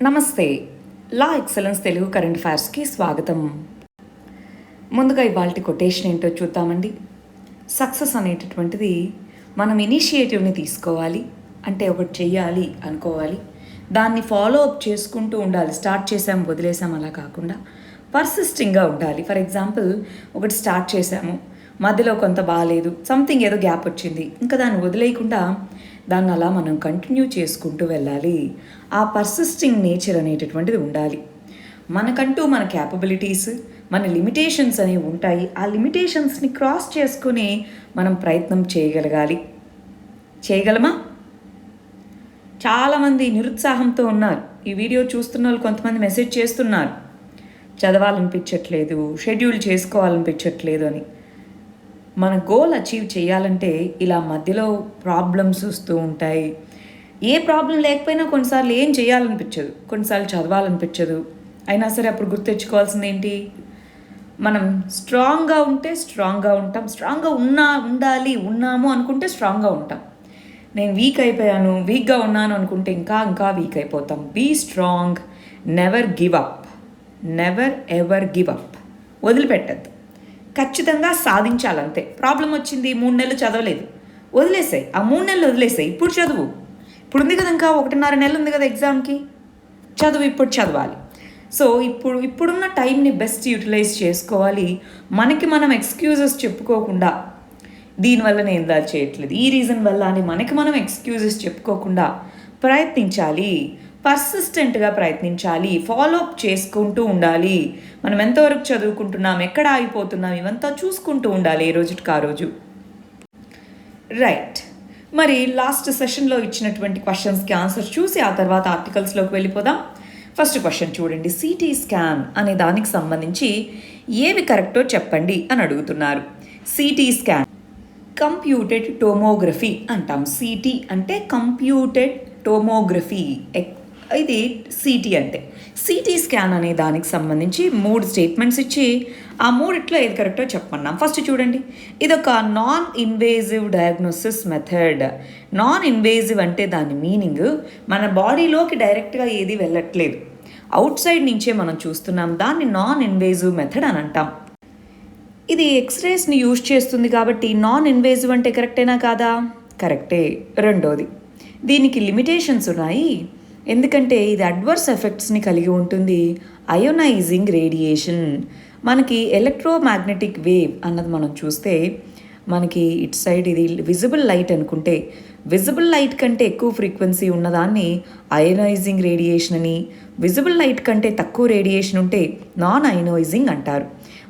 నమస్తే. లా excellence Telugu current అఫైర్స్కి స్వాగతం. ముందుగా ఇవాల్టి కొటేషన్ ఏంటో చూద్దామండి. సక్సెస్ అనేటటువంటిది మనం ఇనిషియేటివ్ని తీసుకోవాలి, అంటే ఒకటి చెయ్యాలి అనుకోవాలి, దాన్ని ఫాలో అప్ చేసుకుంటూ ఉండాలి. స్టార్ట్ చేసాం వదిలేసాం అలా కాకుండా పర్సిస్టింగ్గా ఉండాలి. ఫర్ ఎగ్జాంపుల్, ఒకటి స్టార్ట్ చేసాము, మధ్యలో కొంత బాగాలేదు, సంథింగ్ ఏదో గ్యాప్ వచ్చింది, ఇంకా దాన్ని వదిలేయకుండా దాన్ని అలా మనం కంటిన్యూ చేసుకుంటూ వెళ్ళాలి. ఆ పర్సిస్టింగ్ నేచర్ అనేటటువంటిది ఉండాలి. మనకంటూ మన క్యాపబిలిటీస్, మన లిమిటేషన్స్ అనేవి ఉంటాయి. ఆ లిమిటేషన్స్ని క్రాస్ చేసుకుని మనం ప్రయత్నం చేయగలమా? చాలామంది నిరుత్సాహంతో ఉన్నారు. ఈ వీడియో చూస్తున్న వాళ్ళు కొంతమంది మెసేజ్ చేస్తున్నారు, చదవాలనిపించట్లేదు, షెడ్యూల్ చేసుకోవాలనిపించట్లేదు అని. మన గోల్ అచీవ్ చేయాలంటే ఇలా మధ్యలో ప్రాబ్లమ్స్ వస్తూ ఉంటాయి. ఏ ప్రాబ్లం లేకపోయినా కొన్నిసార్లు ఏం చేయాలనిపించదు, కొన్నిసార్లు చదవాలనిపించదు. అయినా సరే అప్పుడు గుర్తెచ్చుకోవాల్సింది ఏంటి? మనం స్ట్రాంగ్గా ఉంటే స్ట్రాంగ్గా ఉంటాం, స్ట్రాంగ్గా ఉన్నాము అనుకుంటే స్ట్రాంగ్గా ఉంటాం. నేను వీక్గా ఉన్నాను అనుకుంటే ఇంకా వీక్ అయిపోతాం. Be strong, never ever give up. వదిలిపెట్టద్దు, ఖచ్చితంగా సాధించాలంతే. ప్రాబ్లం వచ్చింది, 3 నెలలు చదవలేదు, వదిలేసాయి. ఆ 3 నెలలు వదిలేసాయి, ఇప్పుడు చదువు. ఇప్పుడు ఉంది కదా, ఇంకా 1.5 నెలలు ఉంది కదా ఎగ్జామ్కి, ఇప్పుడు చదవాలి. సో ఇప్పుడున్న టైంని బెస్ట్ యూటిలైజ్ చేసుకోవాలి. మనకి మనం ఎక్స్క్యూజెస్ చెప్పుకోకుండా, దీనివల్ల నేను ఇలా చేయట్లేదు, ఈ రీజన్ వల్ల అని మనకి మనం ఎక్స్క్యూజెస్ చెప్పుకోకుండా ప్రయత్నించాలి. పర్సిస్టెంట్గా ప్రయత్నించాలి, ఫాలో అప్ చేసుకుంటూ ఉండాలి. మనం ఎంతవరకు చదువుకుంటున్నాం, ఎక్కడ ఆగిపోతున్నాం, ఇవంతా చూసుకుంటూ ఉండాలి ఏ రోజుకి ఆ రోజు. రైట్, మరి లాస్ట్ సెషన్లో ఇచ్చినటువంటి క్వశ్చన్స్కి ఆన్సర్ చూసి ఆ తర్వాత ఆర్టికల్స్లోకి వెళ్ళిపోదాం. ఫస్ట్ క్వశ్చన్ చూడండి. సిటీ స్కాన్ అనే దానికి సంబంధించి ఏవి కరెక్టో చెప్పండి అని అడుగుతున్నారు. సిటీ స్కాన్ కంప్యూటెడ్ టోమోగ్రఫీ అంటాం. సిటీ అంటే కంప్యూటెడ్ టోమోగ్రఫీ, ఇది సిటీ అంటే. సిటీ స్కాన్ అనే దానికి సంబంధించి 3 స్టేట్మెంట్స్ ఇచ్చి ఆ 3 ఏది కరెక్టో చెప్పమన్నాం. ఫస్ట్ చూడండి, ఇదొక non invasive diagnosis method. Non invasive అంటే దాని మీనింగ్ మన బాడీలోకి డైరెక్ట్గా ఏది వెళ్ళట్లేదు, అవుట్ సైడ్ నుంచే మనం చూస్తున్నాం. దాన్ని నాన్ ఇన్వేజివ్ మెథడ్ అని అంటాం. ఇది ఎక్స్రేస్ని యూజ్ చేస్తుంది కాబట్టి నాన్ ఇన్వేజివ్ అంటే కరెక్టేనా కాదా? కరెక్టే. రెండోది, దీనికి లిమిటేషన్స్ ఉన్నాయి, ఎందుకంటే ఇది అడ్వర్స్ ఎఫెక్ట్స్ని కలిగి ఉంటుంది. అయోనైజింగ్ రేడియేషన్, మనకి ఎలక్ట్రోమాగ్నెటిక్ వేవ్ అన్నది మనం చూస్తే మనకి ఇటు సైడ్ ఇది విజిబుల్ లైట్ అనుకుంటే, విజిబుల్ లైట్ కంటే ఎక్కువ ఫ్రీక్వెన్సీ ఉన్నదాన్ని అయోనైజింగ్ రేడియేషన్ అని, విజిబుల్ లైట్ కంటే తక్కువ రేడియేషన్ ఉంటే నాన్ అయోనైజింగ్ అంటారు.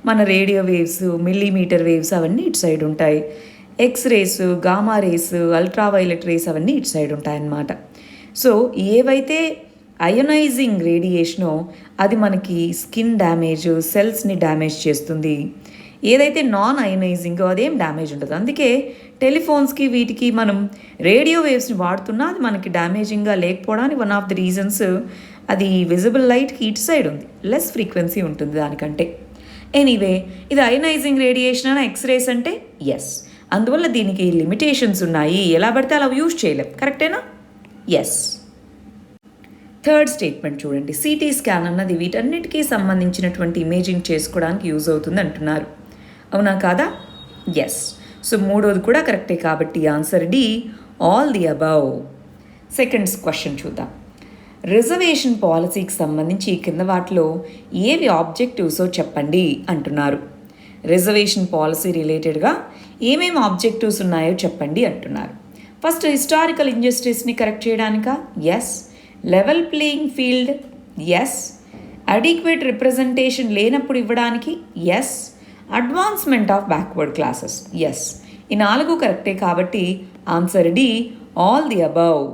మన రేడియో వేవ్స్, మిల్లీమీటర్ వేవ్స్ అవన్నీ ఇటు సైడ్ ఉంటాయి. X rays, gamma rays, ultraviolet rays అవన్నీ ఇటు సైడ్ ఉంటాయన్నమాట. సో ఏవైతే అయోనైజింగ్ రేడియేషనో అది మనకి స్కిన్ డ్యామేజ్, సెల్స్ని డ్యామేజ్ చేస్తుంది. ఏదైతే నాన్ అయోనైజింగో అదేం డ్యామేజ్ ఉండదు. అందుకే టెలిఫోన్స్కి వీటికి మనం రేడియో వేవ్స్ని వాడుతున్నా అది మనకి డ్యామేజింగ్గా లేకపోవడానికి వన్ ఆఫ్ ది రీజన్స్ అది విజిబుల్ లైట్కి ఇటు సైడ్ ఉంది, లెస్ ఫ్రీక్వెన్సీ ఉంటుంది దానికంటే. ఎనీవే, ఇది అయోనైజింగ్ రేడియేషన్ అని ఎక్స్రేస్ అంటే ఎస్. అందువల్ల దీనికి లిమిటేషన్స్ ఉన్నాయి, ఎలా పడితే అలా యూజ్ చేయలేం. కరెక్టేనా? ఎస్. థర్డ్ స్టేట్మెంట్ చూడండి. సిటీ స్కాన్ అన్నది వీటన్నిటికీ సంబంధించినటువంటి ఇమేజింగ్ చేసుకోవడానికి యూజ్ అవుతుంది అంటున్నారు. అవునా కాదా? ఎస్. సో మూడోది కూడా కరెక్టే కాబట్టి answer D, all the above. Second question చూద్దాం. రిజర్వేషన్ పాలసీకి సంబంధించి కింద వాటిలో ఏవి ఆబ్జెక్టివ్సో చెప్పండి అంటున్నారు. రిజర్వేషన్ పాలసీ రిలేటెడ్గా ఏమేమి ఆబ్జెక్టివ్స్ ఉన్నాయో చెప్పండి అంటున్నారు. ఫస్ట్, హిస్టారికల్ ఇంజస్టిస్ని కరెక్ట్ చేయడానికా? Yes. Level playing field? Yes. Adequate representation లేనప్పుడు ఇవ్వడానికి? Yes. Advancement of backward classes? Yes. ఈ 4 కరెక్టే కాబట్టి answer D, all the above.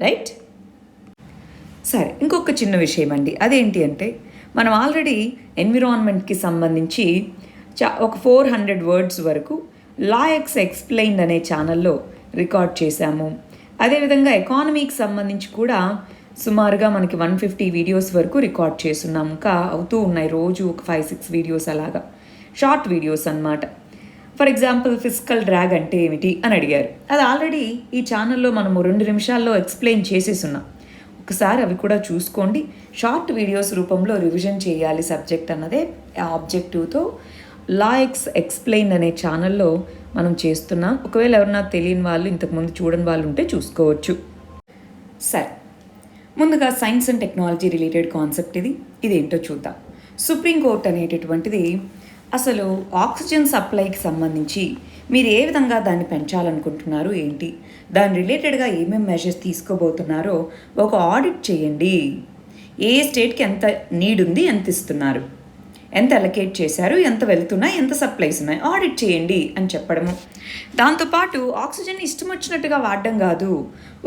Right. సరే, ఇంకొక చిన్న విషయం అండి. అదేంటి అంటే, మనం ఆల్రెడీ ఎన్విరాన్మెంట్కి సంబంధించి ఒక 400 వర్డ్స్ వరకు లా ఎక్స్ప్లెయిన్డ్ అనే ఛానల్లో రికార్డ్ చేశాము. అదేవిధంగా ఎకానమీకి సంబంధించి కూడా సుమారుగా మనకి 150 వీడియోస్ వరకు రికార్డ్ చేస్తున్నాము. ఇంకా అవుతూ ఉన్నాయి, రోజు ఒక 5-6 వీడియోస్ అలాగా, షార్ట్ వీడియోస్ అన్నమాట. ఫర్ ఎగ్జాంపుల్, ఫిస్కల్ డ్రాగ్ అంటే ఏమిటి అని అడిగారు. అది ఆల్రెడీ ఈ ఛానల్లో మనము 2 నిమిషాల్లో ఎక్స్ప్లెయిన్ చేసేసున్నాం. ఒకసారి అవి కూడా చూసుకోండి. షార్ట్ వీడియోస్ రూపంలో రివిజన్ చేయాలి సబ్జెక్ట్ అన్నదే ఆబ్జెక్టివ్తో లాఎక్స్ ఎక్స్ప్లెయిన్ అనే ఛానల్లో మనం చేస్తున్నాం. ఒకవేళ ఎవరన్నా తెలియని వాళ్ళు, ఇంతకుముందు చూడని వాళ్ళు ఉంటే చూసుకోవచ్చు. సరే, ముందుగా science and technology related concept ఇదేంటో చూద్దాం. సుప్రీంకోర్టు అనేటటువంటిది అసలు ఆక్సిజన్ సప్లైకి సంబంధించి మీరు ఏ విధంగా దాన్ని పెంచాలనుకుంటున్నారు ఏంటి, దాని రిలేటెడ్గా ఏమేమి మెజర్స్ తీసుకోబోతున్నారో ఒక ఆడిట్ చేయండి. ఏ స్టేట్కి ఎంత నీడ్ ఉంది, ఎంత ఇస్తున్నారు, ఎంత అలొకేట్ చేశారు, ఎంత వెళ్తున్నాయి, ఎంత సప్లైస్ ఉన్నాయి, ఆడిట్ చేయండి అని చెప్పడము. దాంతోపాటు ఆక్సిజన్ ఇష్టం వచ్చినట్టుగా వాడడం కాదు,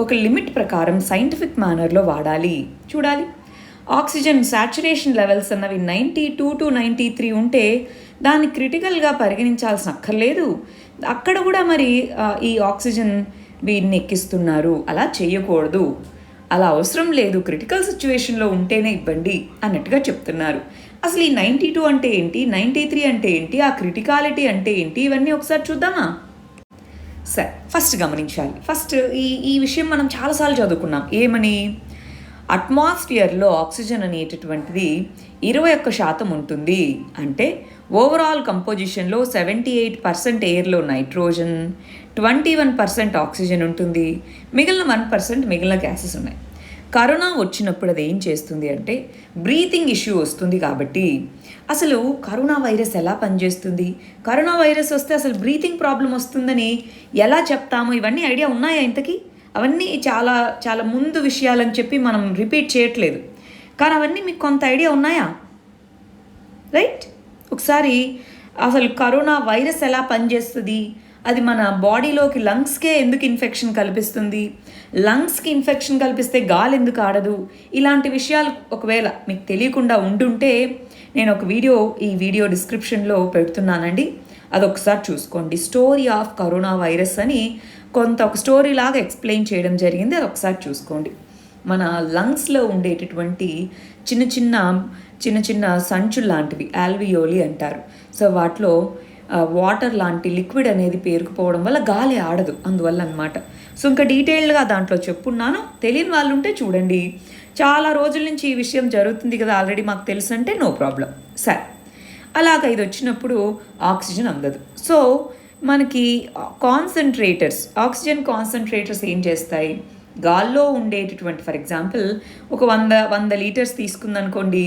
ఒక లిమిట్ ప్రకారం సైంటిఫిక్ మేనర్లో వాడాలి, చూడాలి. ఆక్సిజన్ సాచురేషన్ లెవెల్స్ అన్నవి 92 to 93 ఉంటే దాన్ని క్రిటికల్గా పరిగణించాల్సిన అక్కర్లేదు. అక్కడ కూడా మరి ఈ ఆక్సిజన్ వీడిని ఎక్కిస్తున్నారు, అలా చేయకూడదు, అలా అవసరం లేదు, క్రిటికల్ సిచ్యువేషన్లో ఉంటేనే ఇవ్వండి అన్నట్టుగా చెప్తున్నారు. అసలు ఈ 92 అంటే ఏంటి, 93 అంటే ఏంటి, ఆ క్రిటికాలిటీ అంటే ఏంటి, ఇవన్నీ ఒకసారి చూద్దామా? సరే, ఫస్ట్ గమనించాలి. ఫస్ట్ ఈ విషయం మనం చాలాసార్లు చదువుకున్నాం. ఏమని? అట్మాస్ఫియర్లో ఆక్సిజన్ అనేటటువంటిది 21% ఉంటుంది. అంటే ఓవరాల్ కంపోజిషన్లో 78% ఎయిర్లో నైట్రోజన్, 21% ఆక్సిజన్ ఉంటుంది, మిగిలిన 1% మిగిలిన గ్యాసెస్ ఉన్నాయి. కరోనా వచ్చినప్పుడు అది ఏం చేస్తుంది అంటే బ్రీతింగ్ ఇష్యూ వస్తుంది. కాబట్టి అసలు కరోనా వైరస్ ఎలా పనిచేస్తుంది, కరోనా వైరస్ వస్తే అసలు బ్రీతింగ్ ప్రాబ్లం వస్తుందని ఎలా చెప్తాము, ఇవన్నీ ఐడియా ఉన్నాయా ఇంతకీ? అవన్నీ చాలా చాలా ముందు విషయాలని చెప్పి మనం రిపీట్ చేయట్లేదు, కానీ అవన్నీ మీకు కొంత ఐడియా ఉన్నాయా? రైట్? ఒకసారి అసలు కరోనా వైరస్ ఎలా పనిచేస్తుంది, అది మన బాడీలోకి లంగ్స్కే ఎందుకు ఇన్ఫెక్షన్ కల్పిస్తుంది, లంగ్స్కి ఇన్ఫెక్షన్ కల్పిస్తే గాలి ఎందుకు ఆడదు, ఇలాంటి విషయాలు ఒకవేళ మీకు తెలియకుండా ఉంటుంటే నేను ఒక ఈ వీడియో డిస్క్రిప్షన్లో పెడుతున్నానండి, అదొకసారి చూసుకోండి. స్టోరీ ఆఫ్ కరోనా వైరస్ అని ఒక స్టోరీ లాగా ఎక్స్ప్లెయిన్ చేయడం జరిగింది, అది ఒకసారి చూసుకోండి. మన లంగ్స్లో ఉండేటటువంటి చిన్న చిన్న సంచులు లాంటివి ఆల్వియోలి అంటారు. సో వాటిలో వాటర్ లాంటి లిక్విడ్ అనేది పేరుకుపోవడం వల్ల గాలి ఆడదు, అందువల్ల అనమాట. సో ఇంకా డీటెయిల్డ్గా దాంట్లో చెప్పున్నాను, తెలియని వాళ్ళు ఉంటే చూడండి. చాలా రోజుల నుంచి ఈ విషయం జరుగుతుంది కదా, ఆల్రెడీ మాకు తెలుసు అంటే నో ప్రాబ్లం. సరే, అలాగ ఇది వచ్చినప్పుడు ఆక్సిజన్ అందదు. సో మనకి ఆక్సిజన్ కాన్సన్ట్రేటర్స్ ఏం చేస్తాయి, గాల్లో ఉండేటటువంటి ఫర్ ఎగ్జాంపుల్ ఒక 100 లీటర్స్ తీసుకుందనుకోండి,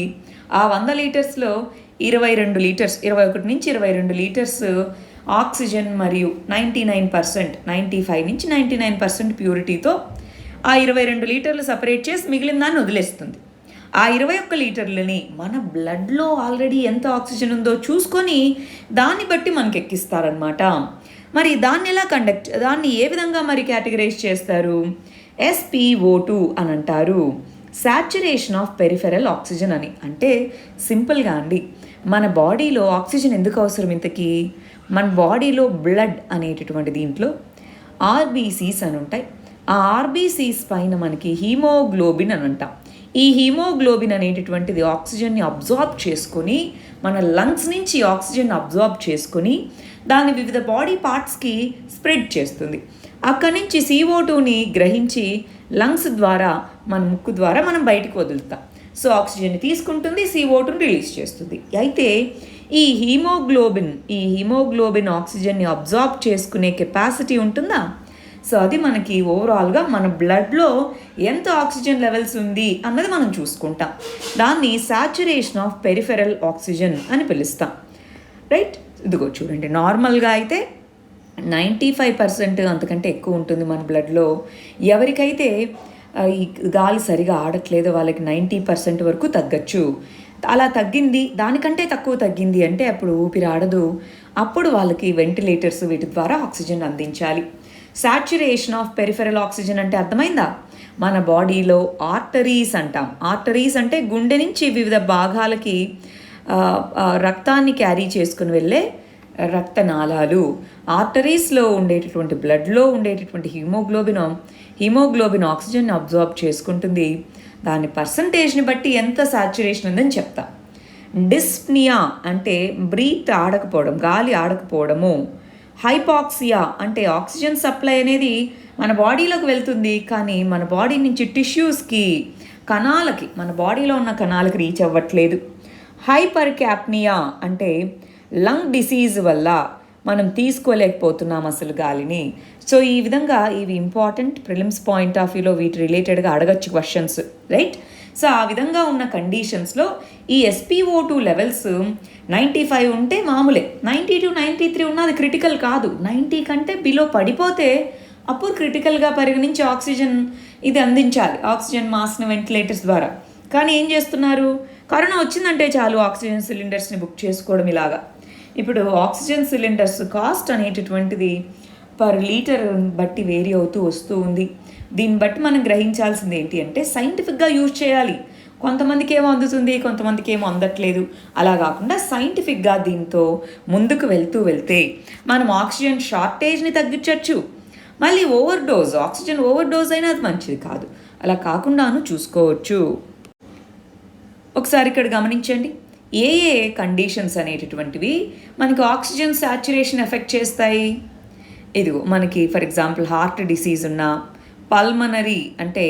ఆ 100 లీటర్స్లో 21 నుంచి 22 లీటర్స్ ఆక్సిజన్ మరియు 95% 95 నుంచి 99% ప్యూరిటీతో ఆ 22 లీటర్లు సపరేట్ చేసి మిగిలిన దాన్ని వదిలేస్తుంది. ఆ 21 లీటర్లని మన బ్లడ్లో ఆల్రెడీ ఎంత ఆక్సిజన్ ఉందో చూసుకొని దాన్ని బట్టి మనకి ఎక్కిస్తారనమాట. మరి దాన్ని ఏ విధంగా మరి కేటగరైజ్ చేస్తారు? SpO2 అని అంటారు, సాచురేషన్ ఆఫ్ పెరిఫెరల్ ఆక్సిజన్ అని. అంటే సింపుల్గా అండి, మన బాడీలో ఆక్సిజన్ ఎందుకు అవసరం ఇంతకీ? మన బాడీలో బ్లడ్ అనేటటువంటి దీంట్లో ఆర్బీసీస్ అని ఉంటాయి. ఆ ఆర్బీసీస్ పైన మనకి హీమోగ్లోబిన్ అని అంటాం. ఈ హీమోగ్లోబిన్ అనేటటువంటిది ఆక్సిజన్ని అబ్జార్బ్ చేసుకొని మన లంగ్స్ నుంచి ఆక్సిజన్ అబ్జార్బ్ చేసుకొని దాన్ని వివిధ బాడీ పార్ట్స్కి స్ప్రెడ్ చేస్తుంది. అక్కడి నుంచి CO2ని గ్రహించి లంగ్స్ ద్వారా మన ముక్కు ద్వారా మనం బయటకు వదులుతాం. సో ఆక్సిజన్ని తీసుకుంటుంది, CO2ని రిలీజ్ చేస్తుంది. అయితే ఈ హీమోగ్లోబిన్ ఆక్సిజన్ని అబ్జార్బ్ చేసుకునే కెపాసిటీ ఉంటుందా? సో అది మనకి ఓవరాల్గా మన బ్లడ్లో ఎంత ఆక్సిజన్ లెవెల్స్ ఉంది అన్నది మనం చూసుకుంటాం. దాన్ని సాచురేషన్ ఆఫ్ పెరిఫెరల్ ఆక్సిజన్ అని పిలుస్తాం. రైట్? ఇదిగో చూడండి, నార్మల్గా అయితే 95% అంతకంటే ఎక్కువ ఉంటుంది మన బ్లడ్లో. ఎవరికైతే ఈ గాలి సరిగా ఆడట్లేదో వాళ్ళకి 90% వరకు తగ్గచ్చు. అలా తగ్గింది, దానికంటే తక్కువ తగ్గింది అంటే అప్పుడు ఊపిరి ఆడదు, అప్పుడు వాళ్ళకి వెంటిలేటర్స్ వీటి ద్వారా ఆక్సిజన్ అందించాలి. సాచురేషన్ ఆఫ్ పెరిఫెరల్ ఆక్సిజన్ అంటే అర్థమైందా? మన బాడీలో ఆర్టరీస్ అంటాం. ఆర్టరీస్ అంటే గుండె నుంచి వివిధ భాగాలకి రక్తాన్ని క్యారీ చేసుకుని వెళ్ళే రక్తనాళాలు. ఆర్టరీస్లో ఉండేటటువంటి బ్లడ్లో ఉండేటటువంటి హీమోగ్లోబిన్ ఆక్సిజన్ అబ్జార్బ్ చేసుకుంటుంది. దాని పర్సంటేజ్ని బట్టి ఎంత సాచురేషన్ ఉందని చెప్తా. డిస్ప్నియా అంటే బ్రీత్ ఆడకపోవడం, గాలి ఆడకపోవడము. హైపాక్సియా అంటే ఆక్సిజన్ సప్లై అనేది మన బాడీలోకి వెళ్తుంది, కానీ మన బాడీ నుంచి టిష్యూస్కి, కణాలకి, మన బాడీలో ఉన్న కణాలకి రీచ్ అవ్వట్లేదు. హైపర్ క్యాప్నియా అంటే లంగ్ డిసీజ్ వల్ల మనం తీసుకోలేకపోతున్నాం అసలు గాలిని. సో ఈ విధంగా ఇవి ఇంపార్టెంట్ ప్రిలిమ్స్ పాయింట్ ఆఫ్ వ్యూలో వీటి రిలేటెడ్గా అడగచ్చు క్వశ్చన్స్, రైట్? సో ఆ విధంగా ఉన్న కండిషన్స్లో ఈ SpO2 లెవెల్స్ 95 ఉంటే మామూలే, 90 to 93 ఉన్నది క్రిటికల్ కాదు. 90 కంటే బిలో పడిపోతే అప్పుడు క్రిటికల్గా పరిగణించి ఆక్సిజన్ ఇది అందించాలి, ఆక్సిజన్ మాస్క్ని వెంటిలేటర్స్ ద్వారా. కానీ ఏం చేస్తున్నారు, కరోనా వచ్చిందంటే చాలు ఆక్సిజన్ సిలిండర్స్ని బుక్ చేసుకోవడం ఇలాగా. ఇప్పుడు ఆక్సిజన్ సిలిండర్స్ కాస్ట్ అనేటటువంటిది పర్ లీటర్ బట్టి వేరీ అవుతూ వస్తూ ఉంది. దీన్ని బట్టి మనం గ్రహించాల్సింది ఏంటి అంటే సైంటిఫిక్గా యూజ్ చేయాలి. కొంతమందికి ఏమో అందుతుంది, కొంతమందికి ఏమో అందట్లేదు. అలా కాకుండా సైంటిఫిక్గా దీంతో ముందుకు వెళ్తే మనం ఆక్సిజన్ షార్టేజ్ని తగ్గించవచ్చు. మళ్ళీ ఆక్సిజన్ ఓవర్ డోస్ అయినా అది మంచిది కాదు. అలా కాకుండాను చూసుకోవచ్చు. ఒకసారి ఇక్కడ గమనించండి, ఏ కండిషన్స్ అనేటటువంటివి మనకి ఆక్సిజన్ సాచురేషన్ ఎఫెక్ట్ చేస్తాయి. ఇదిగో మనకి ఫర్ ఎగ్జాంపుల్ హార్ట్ డిసీజ్ ఉన్నా, పల్మనరీ అంటే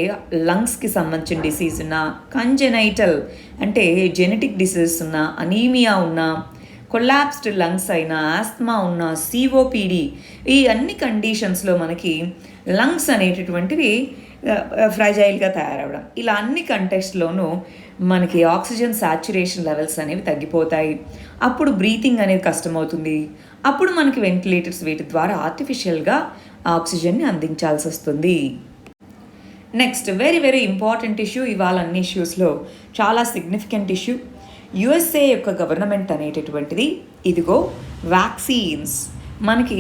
లంగ్స్కి సంబంధించిన డిసీజ్ ఉన్నా, కంజెనైటల్ అంటే జెనెటిక్ డిసీజ్ ఉన్నా, అనీమియా ఉన్నా, కొలాప్స్డ్ లంగ్స్ అయినా, ఆస్మా ఉన్న, COPD, ఈ అన్ని కండిషన్స్లో మనకి లంగ్స్ అనేటటువంటివి ఫ్రైజైల్గా తయారవడం, ఇలా అన్ని కంటెక్స్ట్లోనూ మనకి ఆక్సిజన్ సాచురేషన్ లెవెల్స్ అనేవి తగ్గిపోతాయి. అప్పుడు బ్రీతింగ్ అనేది కష్టమవుతుంది. అప్పుడు మనకి వెంటిలేటర్స్ వీటి ద్వారా ఆర్టిఫిషియల్గా ఆక్సిజన్ని అందించాల్సి వస్తుంది. Next very very important issue, ఇవాళ అన్ని ఇష్యూస్లో చాలా సిగ్నిఫికెంట్ ఇష్యూ. USA యొక్క గవర్నమెంట్ అనేటటువంటిది ఇదిగో వ్యాక్సిన్స్, మనకి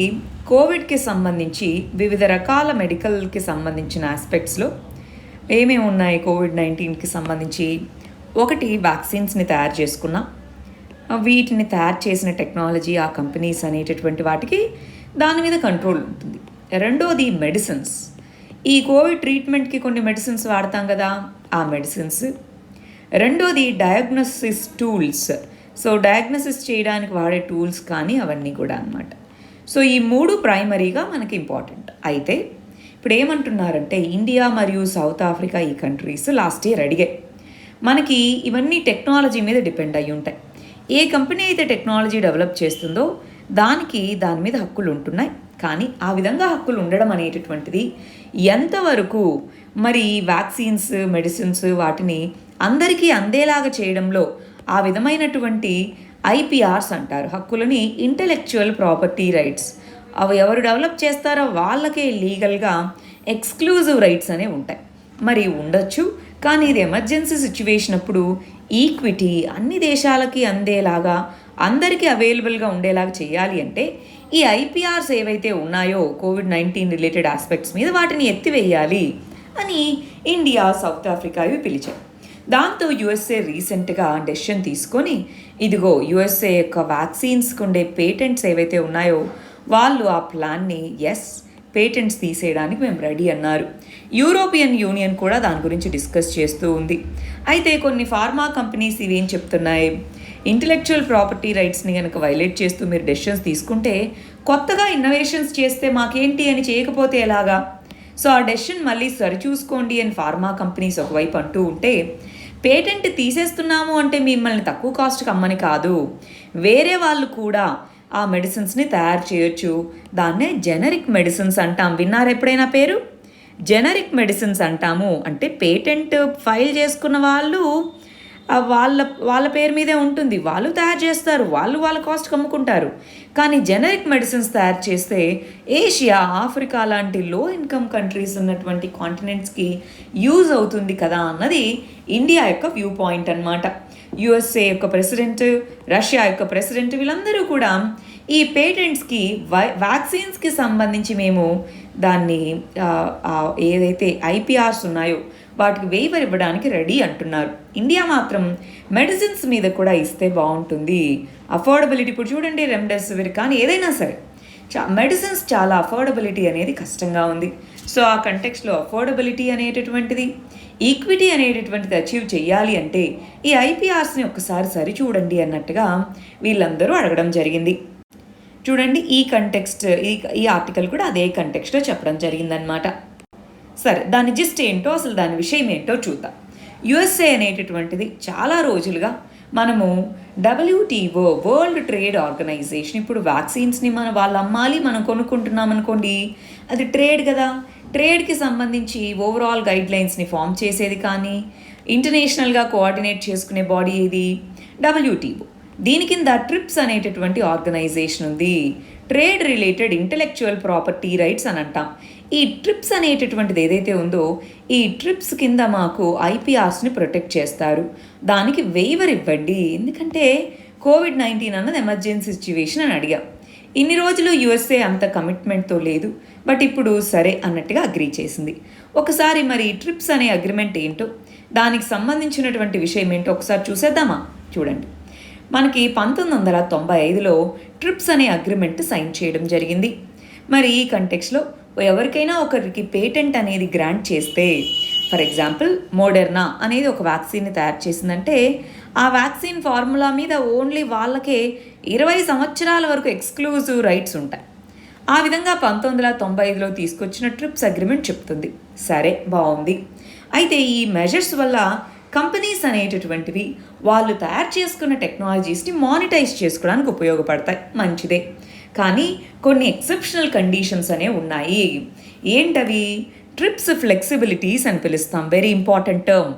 కోవిడ్కి సంబంధించి వివిధ రకాల మెడికల్కి సంబంధించిన ఆస్పెక్ట్స్లో ఏమేమి ఉన్నాయి COVID-19కి సంబంధించి. ఒకటి వ్యాక్సిన్స్ని తయారు చేసుకున్నాం, వీటిని తయారు చేసిన టెక్నాలజీ ఆ కంపెనీస్ అనేటటువంటి వాటికి దాని మీద కంట్రోల్ ఉంటుంది. రెండోది మెడిసిన్స్, ఈ కోవిడ్ ట్రీట్మెంట్కి కొన్ని మెడిసిన్స్ వాడతాం కదా, ఆ మెడిసిన్స్. రెండోది డయాగ్నోసిస్ టూల్స్, సో డయాగ్నోసిస్ చేయడానికి వాడే టూల్స్ కానీ అవన్నీ కూడా అన్నమాట. సో ఈ మూడు ప్రైమరీగా మనకి ఇంపార్టెంట్. అయితే ఇప్పుడు ఏమంటున్నారంటే ఇండియా మరియు సౌత్ ఆఫ్రికా ఈ కంట్రీస్ లాస్ట్ ఇయర్ అడిగాయి, మనకి ఇవన్నీ టెక్నాలజీ మీద డిపెండ్ అయ్యి ఉంటాయి. ఏ కంపెనీ అయితే టెక్నాలజీ డెవలప్ చేస్తుందో దాని మీద హక్కులు ఉంటున్నాయి. కానీ ఆ విధంగా హక్కులు ఉండడం అనేటటువంటిది ఎంతవరకు మరి వ్యాక్సిన్స్, మెడిసిన్స్ వాటిని అందరికీ అందేలాగా చేయడంలో ఆ విధమైనటువంటి IPRs అంటారు, హక్కులని ఇంటెలెక్చువల్ ప్రాపర్టీ రైట్స్, అవి ఎవరు డెవలప్ చేస్తారో వాళ్ళకే లీగల్గా ఎక్స్క్లూజివ్ రైట్స్ అనేవి ఉంటాయి. మరి ఉండొచ్చు, కానీ ఇది ఎమర్జెన్సీ సిచ్యువేషన్ అప్పుడు ఈక్విటీ అన్ని దేశాలకి అందేలాగా, అందరికీ అవైలబుల్గా ఉండేలాగా చేయాలి అంటే ఈ IPRs ఏవైతే ఉన్నాయో COVID-19 రిలేటెడ్ ఆస్పెక్ట్స్ మీద వాటిని ఎత్తివేయాలి అని ఇండియా, సౌత్ ఆఫ్రికా ఇవి పిలిచాయి. దాంతో USA రీసెంట్గా డెసిషన్ తీసుకొని ఇదిగో USA యొక్క వ్యాక్సిన్స్కి ఉండే పేటెంట్స్ ఏవైతే ఉన్నాయో వాళ్ళు ఆ ప్లాన్ని పేటెంట్స్ తీసేయడానికి మేము రెడీ అన్నారు. యూరోపియన్ యూనియన్ కూడా దాని గురించి డిస్కస్ చేస్తూ ఉంది. అయితే కొన్ని ఫార్మా కంపెనీస్ ఇవేం చెప్తున్నాయి, ఇంటెలెక్చువల్ ప్రాపర్టీ రైట్స్ని కనుక వైలేట్ చేస్తూ మీరు డెసిషన్స్ తీసుకుంటే కొత్తగా ఇన్నోవేషన్స్ చేస్తే మాకేంటి అని చేయకపోతే ఎలాగా, సో ఆ డెసిషన్ మళ్ళీ సరిచూసుకోండి అని ఫార్మా కంపెనీస్ ఒకవైపు అంటూ ఉంటే, పేటెంట్ తీసేస్తున్నాము అంటే మిమ్మల్ని తక్కువ కాస్ట్కి అమ్మని కాదు, వేరే వాళ్ళు కూడా ఆ మెడిసిన్స్ని తయారు చేయొచ్చు. దాన్నే జెనరిక్ మెడిసిన్స్ అంటాం. విన్నారు ఎప్పుడైనా పేరు? జెనరిక్ మెడిసిన్స్ అంటాము. అంటే పేటెంట్ ఫైల్ చేసుకున్న వాళ్ళు వాళ్ళ పేరు మీదే ఉంటుంది, వాళ్ళు తయారు చేస్తారు, వాళ్ళ కాస్ట్కి అమ్ముకుంటారు. కానీ జెనరిక్ మెడిసిన్స్ తయారు చేస్తే ఏషియా, ఆఫ్రికా లాంటి లో ఇన్కమ్ కంట్రీస్ ఉన్నటువంటి కాంటినెంట్స్కి యూజ్ అవుతుంది కదా అన్నది ఇండియా యొక్క వ్యూ పాయింట్ అన్నమాట. USA యొక్క ప్రెసిడెంట్, రష్యా యొక్క ప్రెసిడెంట్ వీళ్ళందరూ కూడా ఈ పేటెంట్స్కి వ్యాక్సిన్స్కి సంబంధించి మేము దాన్ని ఏదైతే IPRs ఉన్నాయో వాటికి వేవర్ ఇవ్వడానికి రెడీ అంటున్నారు. ఇండియా మాత్రం మెడిసిన్స్ మీద కూడా ఇస్తే బాగుంటుంది. అఫోర్డబిలిటీ ఇప్పుడు చూడండి, రెమ్డెసివిర్ కానీ ఏదైనా సరే మెడిసిన్స్ చాలా అఫోర్డబిలిటీ అనేది కష్టంగా ఉంది. సో ఆ కంటెక్స్లో అఫోర్డబిలిటీ అనేటటువంటిది, ఈక్విటీ అనేటటువంటిది అచీవ్ చేయాలి అంటే ఈ IPRsని ఒకసారి సరిచూడండి అన్నట్టుగా వీళ్ళందరూ అడగడం జరిగింది. చూడండి ఈ కంటెక్స్ట్ ఈ ఆర్టికల్ కూడా అదే కంటెక్స్ట్లో చెప్పడం జరిగిందనమాట. సరే, దాని జిస్ట్ ఏంటో, అసలు దాని విషయం ఏంటో చూద్దాం. యుఎస్ఏ అనేటటువంటిది చాలా రోజులుగా మనము WTO వరల్డ్ ట్రేడ్ ఆర్గనైజేషన్, ఇప్పుడు వ్యాక్సిన్స్ని వాళ్ళు అమ్మాలి, మనం కొనుక్కుంటున్నాం అనుకోండి, అది ట్రేడ్ కదా. ట్రేడ్కి సంబంధించి ఓవరాల్ గైడ్లైన్స్ని ఫామ్ చేసేది కానీ ఇంటర్నేషనల్గా కోఆర్డినేట్ చేసుకునే బాడీ ఇది WTO. దీని కింద ట్రిప్స్ అనేటటువంటి ఆర్గనైజేషన్ ఉంది. Trade related intellectual property rights అని అంటాం. ఈ ట్రిప్స్ అనేటటువంటిది ఏదైతే ఉందో, ఈ ట్రిప్స్ కింద మాకు IPRస్ని ప్రొటెక్ట్ చేస్తారు. దానికి వెయివర్ ఇవ్వండి, ఎందుకంటే COVID-19 అన్నది ఎమర్జెన్సీ సిచ్యువేషన్ అని అడిగాం. ఇన్ని రోజులు యుఎస్ఏ అంత కమిట్మెంట్తో లేదు, బట్ ఇప్పుడు సరే అన్నట్టుగా అగ్రీ చేసింది. ఒకసారి మరి ట్రిప్స్ అనే అగ్రిమెంట్ ఏంటో, దానికి సంబంధించినటువంటి విషయం ఏంటో ఒకసారి చూసేద్దామా? చూడండి, మనకి 1995లో ట్రిప్స్ అనే అగ్రిమెంట్ సైన్ చేయడం జరిగింది. మరి ఈ కంటెక్స్లో ఎవరికైనా ఒకరికి పేటెంట్ అనేది గ్రాంట్ చేస్తే, ఫర్ ఎగ్జాంపుల్ మోడెర్నా అనేది ఒక వ్యాక్సిన్ని తయారు చేసిందంటే, ఆ వ్యాక్సిన్ ఫార్ములా మీద ఓన్లీ వాళ్ళకే 20 సంవత్సరాల వరకు ఎక్స్క్లూజివ్ రైట్స్ ఉంటాయి. ఆ విధంగా 1995లో తీసుకొచ్చిన ట్రిప్స్ అగ్రిమెంట్ చెప్తుంది. సరే, బాగుంది. అయితే ఈ మెజర్స్ వల్ల కంపెనీస్ అనేటటువంటివి వాళ్ళు తయారు చేసుకున్న టెక్నాలజీస్ని మానిటైజ్ చేసుకోవడానికి ఉపయోగపడతాయి, మంచిదే. కానీ కొన్ని ఎక్సెప్షనల్ కండిషన్స్ అనేవి ఉన్నాయి. ఏంటవి? ట్రిప్స్ ఫ్లెక్సిబిలిటీస్ అని పిలుస్తాం. Very important term,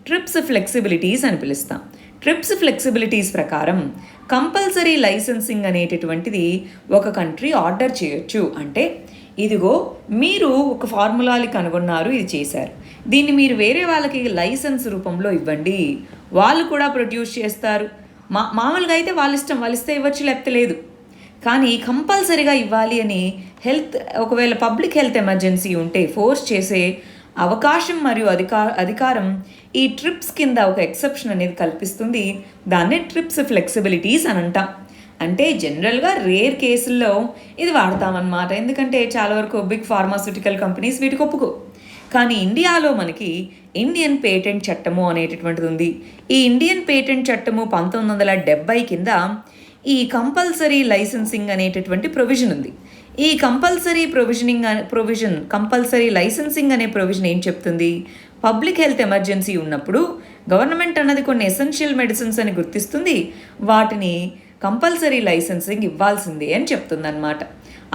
trips flexibilities అని పిలుస్తాం. ట్రిప్స్ ఫ్లెక్సిబిలిటీస్ ప్రకారం కంపల్సరీ లైసెన్సింగ్ అనేటటువంటిది ఒక కంట్రీ ఆర్డర్ చేయొచ్చు. అంటే ఇదిగో మీరు ఒక ఫార్ములాని కనుగొన్నారు, ఇది చేశారు, దీన్ని మీరు వేరే వాళ్ళకి లైసెన్స్ రూపంలో ఇవ్వండి, వాళ్ళు కూడా ప్రొడ్యూస్ చేస్తారు. మామూలుగా అయితే వాళ్ళ ఇష్టం, వాళ్ళు ఇస్తే ఇవ్వచ్చు, లేకపోతే లేదు. కానీ కంపల్సరీగా ఇవ్వాలి అని ఒకవేళ పబ్లిక్ హెల్త్ ఎమర్జెన్సీ ఉంటే ఫోర్స్ చేసే అవకాశం మరియు అధికారం ఈ ట్రిప్స్ కింద ఒక ఎక్సెప్షన్ అనేది కల్పిస్తుంది. దాన్నే ట్రిప్స్ ఫ్లెక్సిబిలిటీస్ అని అంటాం. అంటే జనరల్గా రేర్ కేసుల్లో ఇది వాడతామన్నమాట, ఎందుకంటే చాలా వరకు బిగ్ ఫార్మాస్యూటికల్ కంపెనీస్ వీటికి ఒప్పుకో. కానీ ఇండియాలో మనకి ఇండియన్ పేటెంట్ చట్టము అనేటటువంటిది ఉంది. ఈ ఇండియన్ పేటెంట్ చట్టము 1970 కింద ఈ కంపల్సరీ లైసెన్సింగ్ అనేటటువంటి ప్రొవిజన్ ఉంది. ఈ కంపల్సరీ లైసెన్సింగ్ అనే ప్రొవిజన్ ఏం చెప్తుంది? పబ్లిక్ హెల్త్ ఎమర్జెన్సీ ఉన్నప్పుడు గవర్నమెంట్ అన్నది కొన్ని ఎసెన్షియల్ మెడిసిన్స్ అని గుర్తిస్తుంది, వాటిని కంపల్సరీ లైసెన్సింగ్ ఇవ్వాల్సిందే అని చెప్తుందన్నమాట.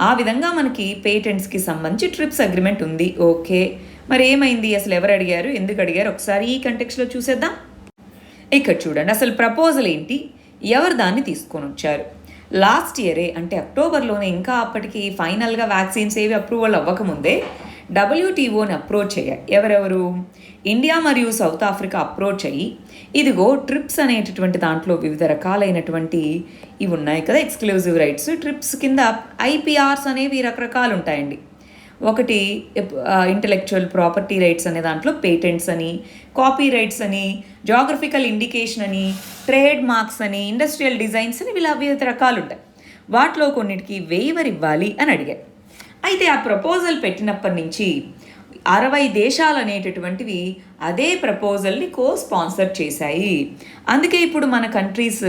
ఆ విధంగా మనకి పేటెంట్స్కి సంబంధించి ట్రిప్స్ అగ్రిమెంట్ ఉంది. ఓకే, మరి ఏమైంది, అసలు ఎవరు అడిగారు, ఎందుకు అడిగారు, ఒకసారి ఈ కంటెక్స్లో చూసేద్దాం. ఇక్కడ చూడండి, అసలు ప్రపోజల్ ఏంటి, ఎవరు దాన్ని తీసుకొని వచ్చారు? లాస్ట్ ఇయరే, అంటే అక్టోబర్లోనే, ఇంకా అప్పటికి ఫైనల్గా వ్యాక్సిన్స్ ఏవి అప్రూవల్ అవ్వకముందే WTOని అప్రోచ్ అయ్యాయి. ఎవరెవరు? ఇండియా మరియు సౌత్ ఆఫ్రికా అప్రోచ్ అయ్యి, ఇదిగో ట్రిప్స్ అనేటటువంటి దాంట్లో వివిధ రకాలైనటువంటి ఇవి ఉన్నాయి కదా, ఎక్స్క్లూజివ్ రైట్స్. ట్రిప్స్ కింద IPRs అనేవి రకరకాలు ఉంటాయండి. ఒకటి ఇంటెలెక్చువల్ ప్రాపర్టీ రైట్స్ అనే దాంట్లో పేటెంట్స్ అని, కాపీ రైట్స్ అని, జాగ్రఫికల్ ఇండికేషన్ అని, ట్రేడ్ మార్క్స్ అని, ఇండస్ట్రియల్ డిజైన్స్ అని, ఇలా వివిధ రకాలు ఉంటాయి. వాటిలో కొన్నిటికి వెయివర్ ఇవ్వాలి అని అడిగారు. అయితే ఆ ప్రపోజల్ పెట్టినప్పటి నుంచి 60 దేశాలు అనేటటువంటివి అదే ప్రపోజల్ని స్పాన్సర్ చేశాయి. అందుకే ఇప్పుడు మన కంట్రీస్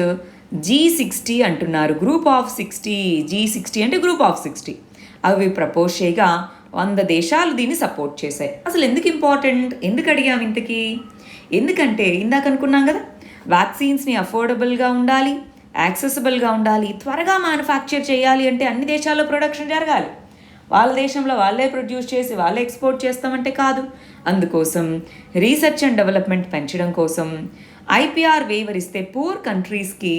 G60 అంటున్నారు, గ్రూప్ ఆఫ్ 60. G60 అంటే గ్రూప్ ఆఫ్ 60. అవి ప్రపోజ్ చేయగా 100 దేశాలు దీన్ని సపోర్ట్ చేశాయి. అసలు ఎందుకు ఇంపార్టెంట్, ఎందుకు అడిగాం ఇంతకీ? ఎందుకంటే ఇందాక అనుకున్నాం కదా, వ్యాక్సిన్స్ని అఫోర్డబుల్గా ఉండాలి, యాక్సెసిబుల్గా ఉండాలి, త్వరగా మ్యానుఫ్యాక్చర్ చేయాలి అంటే అన్ని దేశాల్లో ప్రొడక్షన్ జరగాలి. వాళ్ళ దేశంలో వాళ్ళే ప్రొడ్యూస్ చేసి వాళ్ళే ఎక్స్పోర్ట్ చేస్తామంటే కాదు. అందుకోసం రీసెర్చ్ అండ్ డెవలప్మెంట్ పెంచడం కోసం IPR వేవర్ ఇస్తే పూర్ కంట్రీస్కి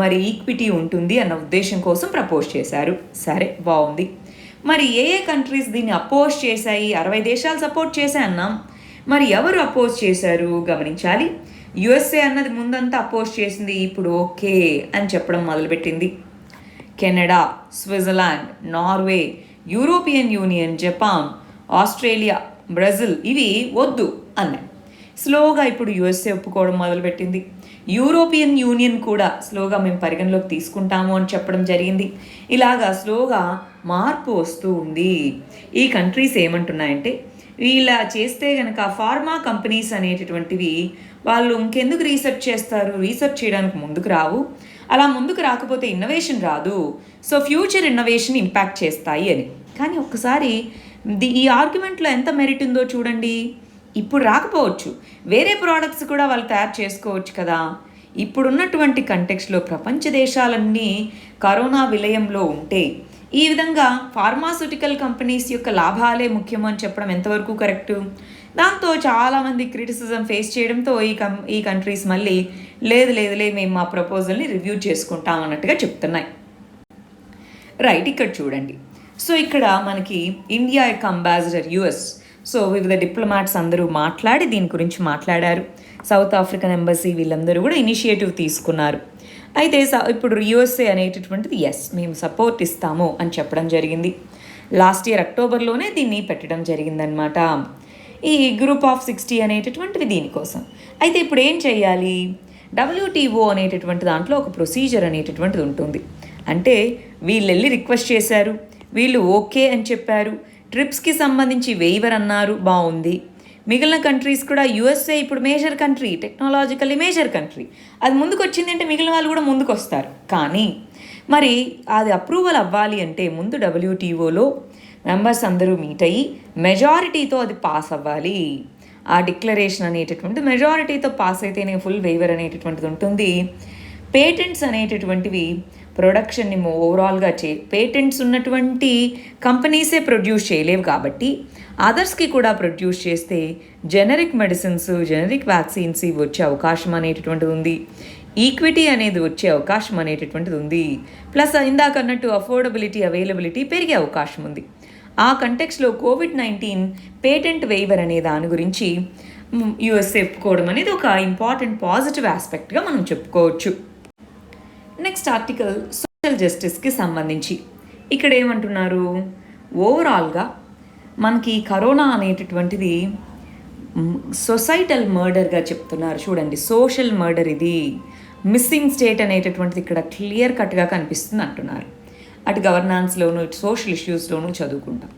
మరి ఈక్విటీ ఉంటుంది అన్న ఉద్దేశం కోసం ప్రపోజ్ చేశారు. సరే, బాగుంది. మరి ఏ కంట్రీస్ దీన్ని అపోజ్ చేశాయి? 60 దేశాలు సపోర్ట్ చేశాయి అన్నాం. మరి ఎవరు అపోజ్ చేశారు గమనించాలి. USA అన్నది ముందంతా అపోజ్ చేసింది, ఇప్పుడు ఓకే అని చెప్పడం మొదలుపెట్టింది. Canada, Switzerland, Norway, European union, Japan, Australia, Brazil ఇవి వద్దు అన్నాయి. స్లోగా ఇప్పుడు USA ఒప్పుకోవడం మొదలుపెట్టింది. యూరోపియన్ యూనియన్ కూడా స్లోగా మేము పరిగణలోకి తీసుకుంటాము అని చెప్పడం జరిగింది. ఇలాగా స్లోగా మార్పు వస్తూ ఉంది. ఈ కంట్రీస్ ఏమంటున్నాయంటే, ఇలా చేస్తే కనుక ఫార్మా కంపెనీస్ అనేటటువంటివి వాళ్ళు ఇంకెందుకు రీసెర్చ్ చేస్తారు, రీసెర్చ్ చేయడానికి ముందుకు రావు, అలా ముందుకు రాకపోతే ఇన్నోవేషన్ రాదు, సో ఫ్యూచర్ ఇన్నోవేషన్ ఇంపాక్ట్ చేస్తాయి అని. కానీ ఒక్కసారి ఈ ఆర్గ్యుమెంట్లో ఎంత మెరిట్ ఉందో చూడండి. ఇప్పుడు రాకపోవచ్చు, వేరే ప్రోడక్ట్స్ కూడా వాళ్ళు తయారు చేసుకోవచ్చు కదా. ఇప్పుడున్నటువంటి కంటెక్స్లో ప్రపంచ దేశాలన్నీ కరోనా విలయంలో ఉంటే ఈ విధంగా ఫార్మాస్యూటికల్ కంపెనీస్ యొక్క లాభాలే ముఖ్యం అని చెప్పడం ఎంతవరకు కరెక్టు? దాంతో చాలామంది క్రిటిసిజం ఫేస్ చేయడంతో ఈ కంట్రీస్ మళ్ళీ లేదు మేము మా ప్రపోజల్ని రివ్యూ చేసుకుంటాం అన్నట్టుగా చెప్తున్నాయి. రైట్, ఇక్కడ చూడండి. సో ఇక్కడ మనకి ఇండియా యొక్క అంబాసిడర్ యుఎస్, సో వివిధ డిప్లొమాట్స్ అందరూ మాట్లాడి దీని గురించి మాట్లాడారు. సౌత్ ఆఫ్రికన్ ఎంబసీ వీళ్ళందరూ కూడా ఇనిషియేటివ్ తీసుకున్నారు. అయితే ఇప్పుడు యుఎస్ఏ అనేటటువంటిది మేము సపోర్ట్ ఇస్తాము అని చెప్పడం జరిగింది. లాస్ట్ ఇయర్ అక్టోబర్లోనే దీన్ని పెట్టడం జరిగిందనమాట, ఈ గ్రూప్ ఆఫ్ 60 అనేటటువంటివి దీనికోసం. అయితే ఇప్పుడు ఏం చేయాలి? WTO అనేటటువంటి దాంట్లో ఒక ప్రొసీజర్ అనేటటువంటిది ఉంటుంది. అంటే వీళ్ళు వెళ్ళి రిక్వెస్ట్ చేశారు, వీళ్ళు ఓకే అని చెప్పారు, ట్రిప్స్కి సంబంధించి వెయివర్ అన్నారు, బాగుంది. మిగిలిన కంట్రీస్ కూడా యుఎస్ఏ ఇప్పుడు major country, technologically major country, అది ముందుకు వచ్చింది అంటే మిగిలిన వాళ్ళు కూడా ముందుకు వస్తారు. కానీ మరి అది అప్రూవల్ అవ్వాలి అంటే ముందు WTOలో మెంబర్స్ అందరూ మీట్ అయ్యి మెజారిటీతో అది పాస్ అవ్వాలి. ఆ డిక్లరేషన్ అనేటటువంటి మెజారిటీతో పాస్ అయితేనే ఫుల్ వెయివర్ అనేటటువంటిది ఉంటుంది. పేటెంట్స్ అనేటటువంటివి ప్రొడక్షన్ని ఓవరాల్గా పేటెంట్స్ ఉన్నటువంటి కంపెనీసే ప్రొడ్యూస్ చేయలేవు కాబట్టి అదర్స్కి కూడా ప్రొడ్యూస్ చేస్తే జెనరిక్ మెడిసిన్స్, జెనరిక్ వ్యాక్సిన్స్ ఇవి వచ్చే అవకాశం అనేటటువంటిది ఉంది. ఈక్విటీ అనేది వచ్చే అవకాశం అనేటటువంటిది ఉంది. ప్లస్ ఇందాక అన్నట్టు అఫోర్డబిలిటీ, అవైలబిలిటీ పెరిగే అవకాశం ఉంది. ఆ కంటెక్స్లో కోవిడ్-19 పేటెంట్ వెయివర్ అనే దాని గురించి యుఎస్ఏ ఒప్పుకోవడం అనేది ఒక ఇంపార్టెంట్ పాజిటివ్ ఆస్పెక్ట్గా మనం చెప్పుకోవచ్చు. నెక్స్ట్ ఆర్టికల్ సోషల్ జస్టిస్కి సంబంధించి ఇక్కడ ఏమంటున్నారు? ఓవరాల్గా మనకి కరోనా అనేటటువంటిది సొసైటల్ మర్డర్గా చెప్తున్నారు. చూడండి, సోషల్ మర్డర్ ఇది, మిస్సింగ్ స్టేట్ అనేటటువంటిది ఇక్కడ క్లియర్ కట్గా కనిపిస్తుంది అంటున్నారు. అటు గవర్నాన్స్లోను, ఇటు సోషల్ ఇష్యూస్లోనూ చదువుకుంటాం.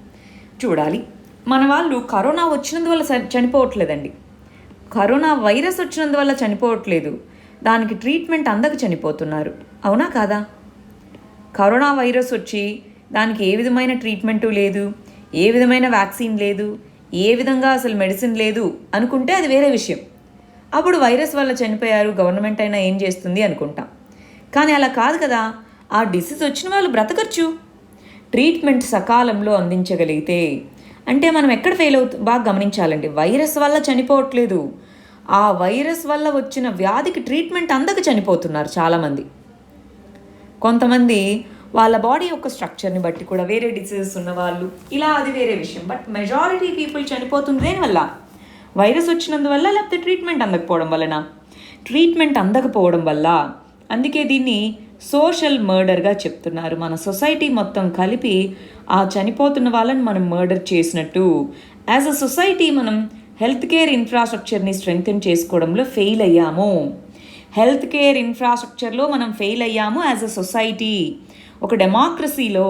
చూడాలి, మన వాళ్ళు కరోనా వచ్చినందువల్ల చనిపోవట్లేదండి, కరోనా వైరస్ వచ్చినందువల్ల చనిపోవట్లేదు, దానికి ట్రీట్మెంట్ అందక చనిపోతున్నారు. అవునా కాదా? కరోనా వైరస్ వచ్చి దానికి ఏ విధమైన ట్రీట్మెంటు లేదు, ఏ విధమైన వ్యాక్సిన్ లేదు, ఏ విధంగా అసలు మెడిసిన్ లేదు అనుకుంటే అది వేరే విషయం. అప్పుడు వైరస్ వల్ల చనిపోయారు, గవర్నమెంట్ అయినా ఏం చేస్తుంది అనుకుంటాం. కానీ అలా కాదు కదా, ఆ డిసీజ్ వచ్చిన వాళ్ళు బ్రతకచ్చు, ట్రీట్మెంట్ సకాలంలో అందించగలిగితే. అంటే మనం ఎక్కడ ఫెయిల్ బాగా గమనించాలండి, వైరస్ వల్ల చనిపోవట్లేదు, ఆ వైరస్ వల్ల వచ్చిన వ్యాధికి ట్రీట్మెంట్ అందక చనిపోతున్నారు చాలామంది. కొంతమంది వాళ్ళ బాడీ యొక్క స్ట్రక్చర్ని బట్టి కూడా వేరే డిసీజెస్ ఉన్నవాళ్ళు, ఇలా అది వేరే విషయం. బట్ మెజారిటీ పీపుల్ చనిపోతుంది దేనివల్ల? వైరస్ వచ్చినందువల్ల, లేకపోతే ట్రీట్మెంట్ అందకపోవడం వలన? ట్రీట్మెంట్ అందకపోవడం వల్ల. అందుకే దీన్ని సోషల్ మర్డర్గా చెప్తున్నారు. మన సొసైటీ మొత్తం కలిపి ఆ చనిపోతున్న వాళ్ళని మనం మర్డర్ చేసినట్టు. యాజ్ అ సొసైటీ మనం హెల్త్ కేర్ ఇన్ఫ్రాస్ట్రక్చర్ని స్ట్రెంగ్తెన్ చేసుకోవడంలో ఫెయిల్ అయ్యాము. హెల్త్ కేర్ ఇన్ఫ్రాస్ట్రక్చర్లో మనం ఫెయిల్ అయ్యాము యాజ్ అ సొసైటీ. ఒక డెమోక్రసీలో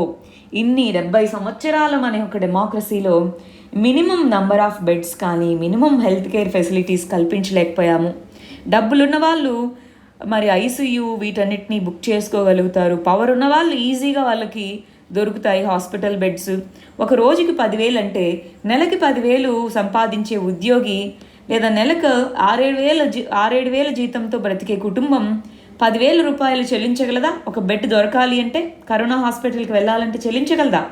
70 సంవత్సరాలు మన ఒక డెమోక్రసీలో మినిమం నంబర్ ఆఫ్ బెడ్స్ కానీ మినిమం హెల్త్ కేర్ ఫెసిలిటీస్ కల్పించలేకపోయాము. డబ్బులున్న వాళ్ళు మరి ఐసీయూ వీటన్నిటిని బుక్ చేసుకోగలుగుతారు, పవర్ ఉన్న వాళ్ళు ఈజీగా వాళ్ళకి దొరుకుతాయి హాస్పిటల్ బెడ్స్. ఒక రోజుకి 10,000 అంటే నెలకి 10,000 సంపాదించే ఉద్యోగి లేదా నెలకు 6-7 వేల జీతంతో బ్రతికే కుటుంబం 10,000 రూపాయలు చెల్లించగలదా? ఒక బెడ్ దొరకాలి అంటే, కరోనా హాస్పిటల్కి వెళ్ళాలంటే చెల్లించగలదా?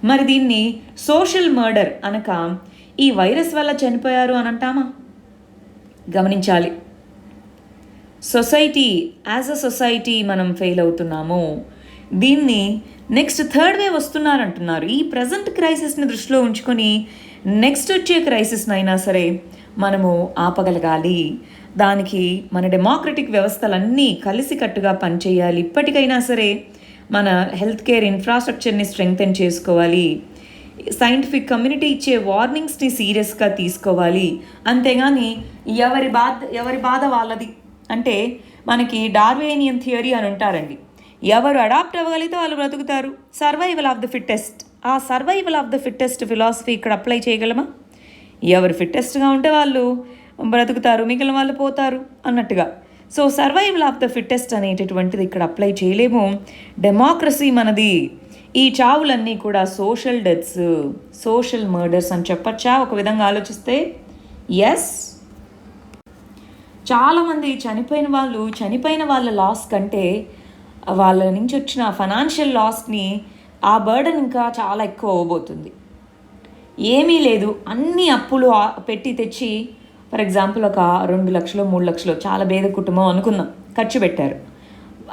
మరి దీన్ని సోషల్ మర్డర్ అనక ఈ వైరస్ వల్ల చనిపోయారు అని అంటామా? గమనించాలి, సొసైటీ యాజ్ అ సొసైటీ మనం ఫెయిల్ అవుతున్నాము. దీన్ని నెక్స్ట్ థర్డ్ వేవ్ వస్తున్నారంటున్నారు. ఈ ప్రజెంట్ క్రైసిస్ని దృష్టిలో ఉంచుకొని నెక్స్ట్ వచ్చే క్రైసిస్నైనా సరే మనము ఆపగలగాలి. దానికి మన డెమోక్రటిక్ వ్యవస్థలన్నీ కలిసికట్టుగా పనిచేయాలి. ఇప్పటికైనా సరే మన హెల్త్ కేర్ ఇన్ఫ్రాస్ట్రక్చర్ని స్ట్రెంగ్తెన్ చేసుకోవాలి. సైంటిఫిక్ కమ్యూనిటీ ఇచ్చే వార్నింగ్స్ని సీరియస్గా తీసుకోవాలి. అంతేగాని ఎవరి బాధ వాళ్ళది. అంటే మనకి డార్వినియన్ థియరీ అని ఉంటారండి, ఎవరు అడాప్ట్ అవ్వగలిగితే వాళ్ళు బ్రతుకుతారు, సర్వైవల్ ఆఫ్ ద ఫిట్టెస్ట్. ఆ survival of the fittest philosophy ఇక్కడ అప్లై చేయగలమా? ఎవరు ఫిట్టెస్ట్గా ఉంటే వాళ్ళు బ్రతుకుతారు, మిగిలిన వాళ్ళు పోతారు అన్నట్టుగా. So survival of the fittest అనేటటువంటిది ఇక్కడ అప్లై చేయలేము. డెమోక్రసీ మనది. ఈ చావులన్నీ కూడా సోషల్ డెత్స్, సోషల్ మర్డర్స్ అని చెప్పచ్చా ఒక విధంగా ఆలోచిస్తే? ఎస్. చాలామంది చనిపోయిన వాళ్ళ లాస్ కంటే వాళ్ళ నుంచి వచ్చిన ఫైనాన్షియల్ లాస్ని ఆ బర్డన్ ఇంకా చాలా ఎక్కువ అవ్వబోతుంది. ఏమీ లేదు, అన్ని అప్పులు పెట్టి తెచ్చి, ఫర్ ఎగ్జాంపుల్ ఒక 2 లక్షలు 3 లక్షలు చాలా పేద కుటుంబం అనుకుందాం, ఖర్చు పెట్టారు.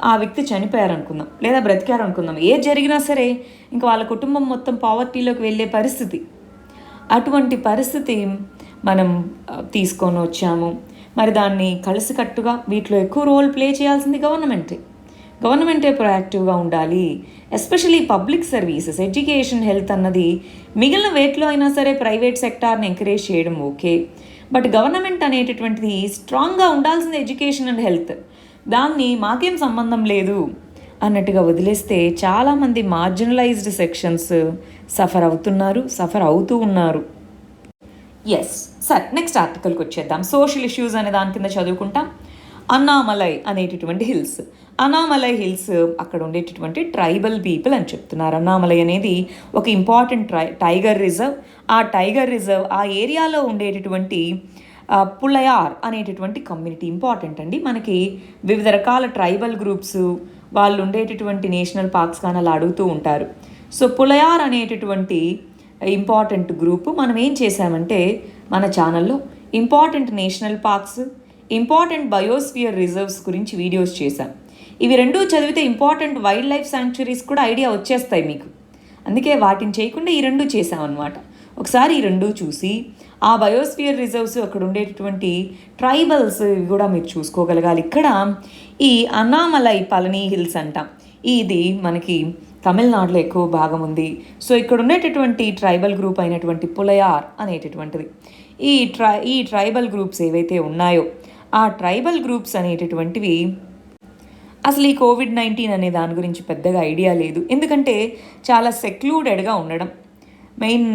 ఆ వ్యక్తి చనిపోయారు అనుకుందాం, లేదా బ్రతికారు అనుకుందాం. ఏది జరిగినా సరే ఇంకా వాళ్ళ కుటుంబం మొత్తం పావర్టీలోకి వెళ్ళే పరిస్థితి. అటువంటి పరిస్థితి మనం తీసుకొని వచ్చాము. మరి దాన్ని కలిసికట్టుగా వీటిలో ఎక్కువ రోల్ ప్లే చేయాల్సింది గవర్నమెంటే ప్రొయాక్టివ్గా ఉండాలి. Especially public services, education, health అన్నది మిగిలిన వేట్లో అయినా సరే ప్రైవేట్ సెక్టార్ని ఎంకరేజ్ చేయడం ఓకే, బట్ గవర్నమెంట్ అనేటటువంటిది స్ట్రాంగ్గా ఉండాల్సింది ఎడ్యుకేషన్ అండ్ హెల్త్. దాన్ని మాకేం సంబంధం లేదు అన్నట్టుగా వదిలేస్తే చాలామంది మార్జినలైజ్డ్ సెక్షన్స్ సఫర్ అవుతూ ఉన్నారు. ఎస్ సార్, నెక్స్ట్ ఆర్టికల్కి వచ్చేద్దాం. సోషల్ ఇష్యూస్ అనే దాని కింద చదువుకుంటాం. అన్నామలై అనేటటువంటి హిల్స్. అన్నామలై హిల్స్ అక్కడ ఉండేటటువంటి ట్రైబల్ పీపుల్ అని చెప్తున్నారు. అన్నామలై అనేది ఒక ఇంపార్టెంట్ టైగర్ రిజర్వ్. ఆ టైగర్ రిజర్వ్ ఆ ఏరియాలో ఉండేటటువంటి పులయార్ అనేటటువంటి కమ్యూనిటీ ఇంపార్టెంట్ అండి. మనకి వివిధ రకాల ట్రైబల్ గ్రూప్స్ వాళ్ళు ఉండేటటువంటి నేషనల్ పార్క్స్ కానీ అలా అడుగుతూ ఉంటారు. సో పులయార్ అనేటటువంటి ఇంపార్టెంట్ గ్రూప్. మనం ఏం చేసామంటే మన ఛానల్లో important national parks, important biosphere reserves గురించి వీడియోస్ చేశాం. ఇవి రెండూ చదివితే ఇంపార్టెంట్ వైల్డ్ లైఫ్ శాంక్చురీస్ కూడా ఐడియా వచ్చేస్తాయి మీకు. అందుకే వాటిని చేయకుండా ఈ రెండు చేసామన్నమాట. ఒకసారి ఈ రెండు చూసి ఆ బయోస్ఫియర్ రిజర్వ్స్ అక్కడ ఉండేటటువంటి ట్రైబల్స్ ఇవి కూడా మీరు చూసుకోగలగాలి. ఇక్కడ ఈ అన్నామలై పళని హిల్స్ అంటాం. ఇది మనకి తమిళనాడులో ఎక్కువ భాగం ఉంది. సో ఇక్కడ ఉండేటటువంటి ట్రైబల్ గ్రూప్ అయినటువంటి పులయార్ అనేటటువంటిది. ఈ ట్రైబల్ గ్రూప్స్ ఏవైతే ఉన్నాయో ఆ ట్రైబల్ గ్రూప్స్ అనేటటువంటివి అసలు ఈ కోవిడ్-19 అనే దాని గురించి పెద్దగా ఐడియా లేదు. ఎందుకంటే చాలా సెక్లూడెడ్గా ఉండడం,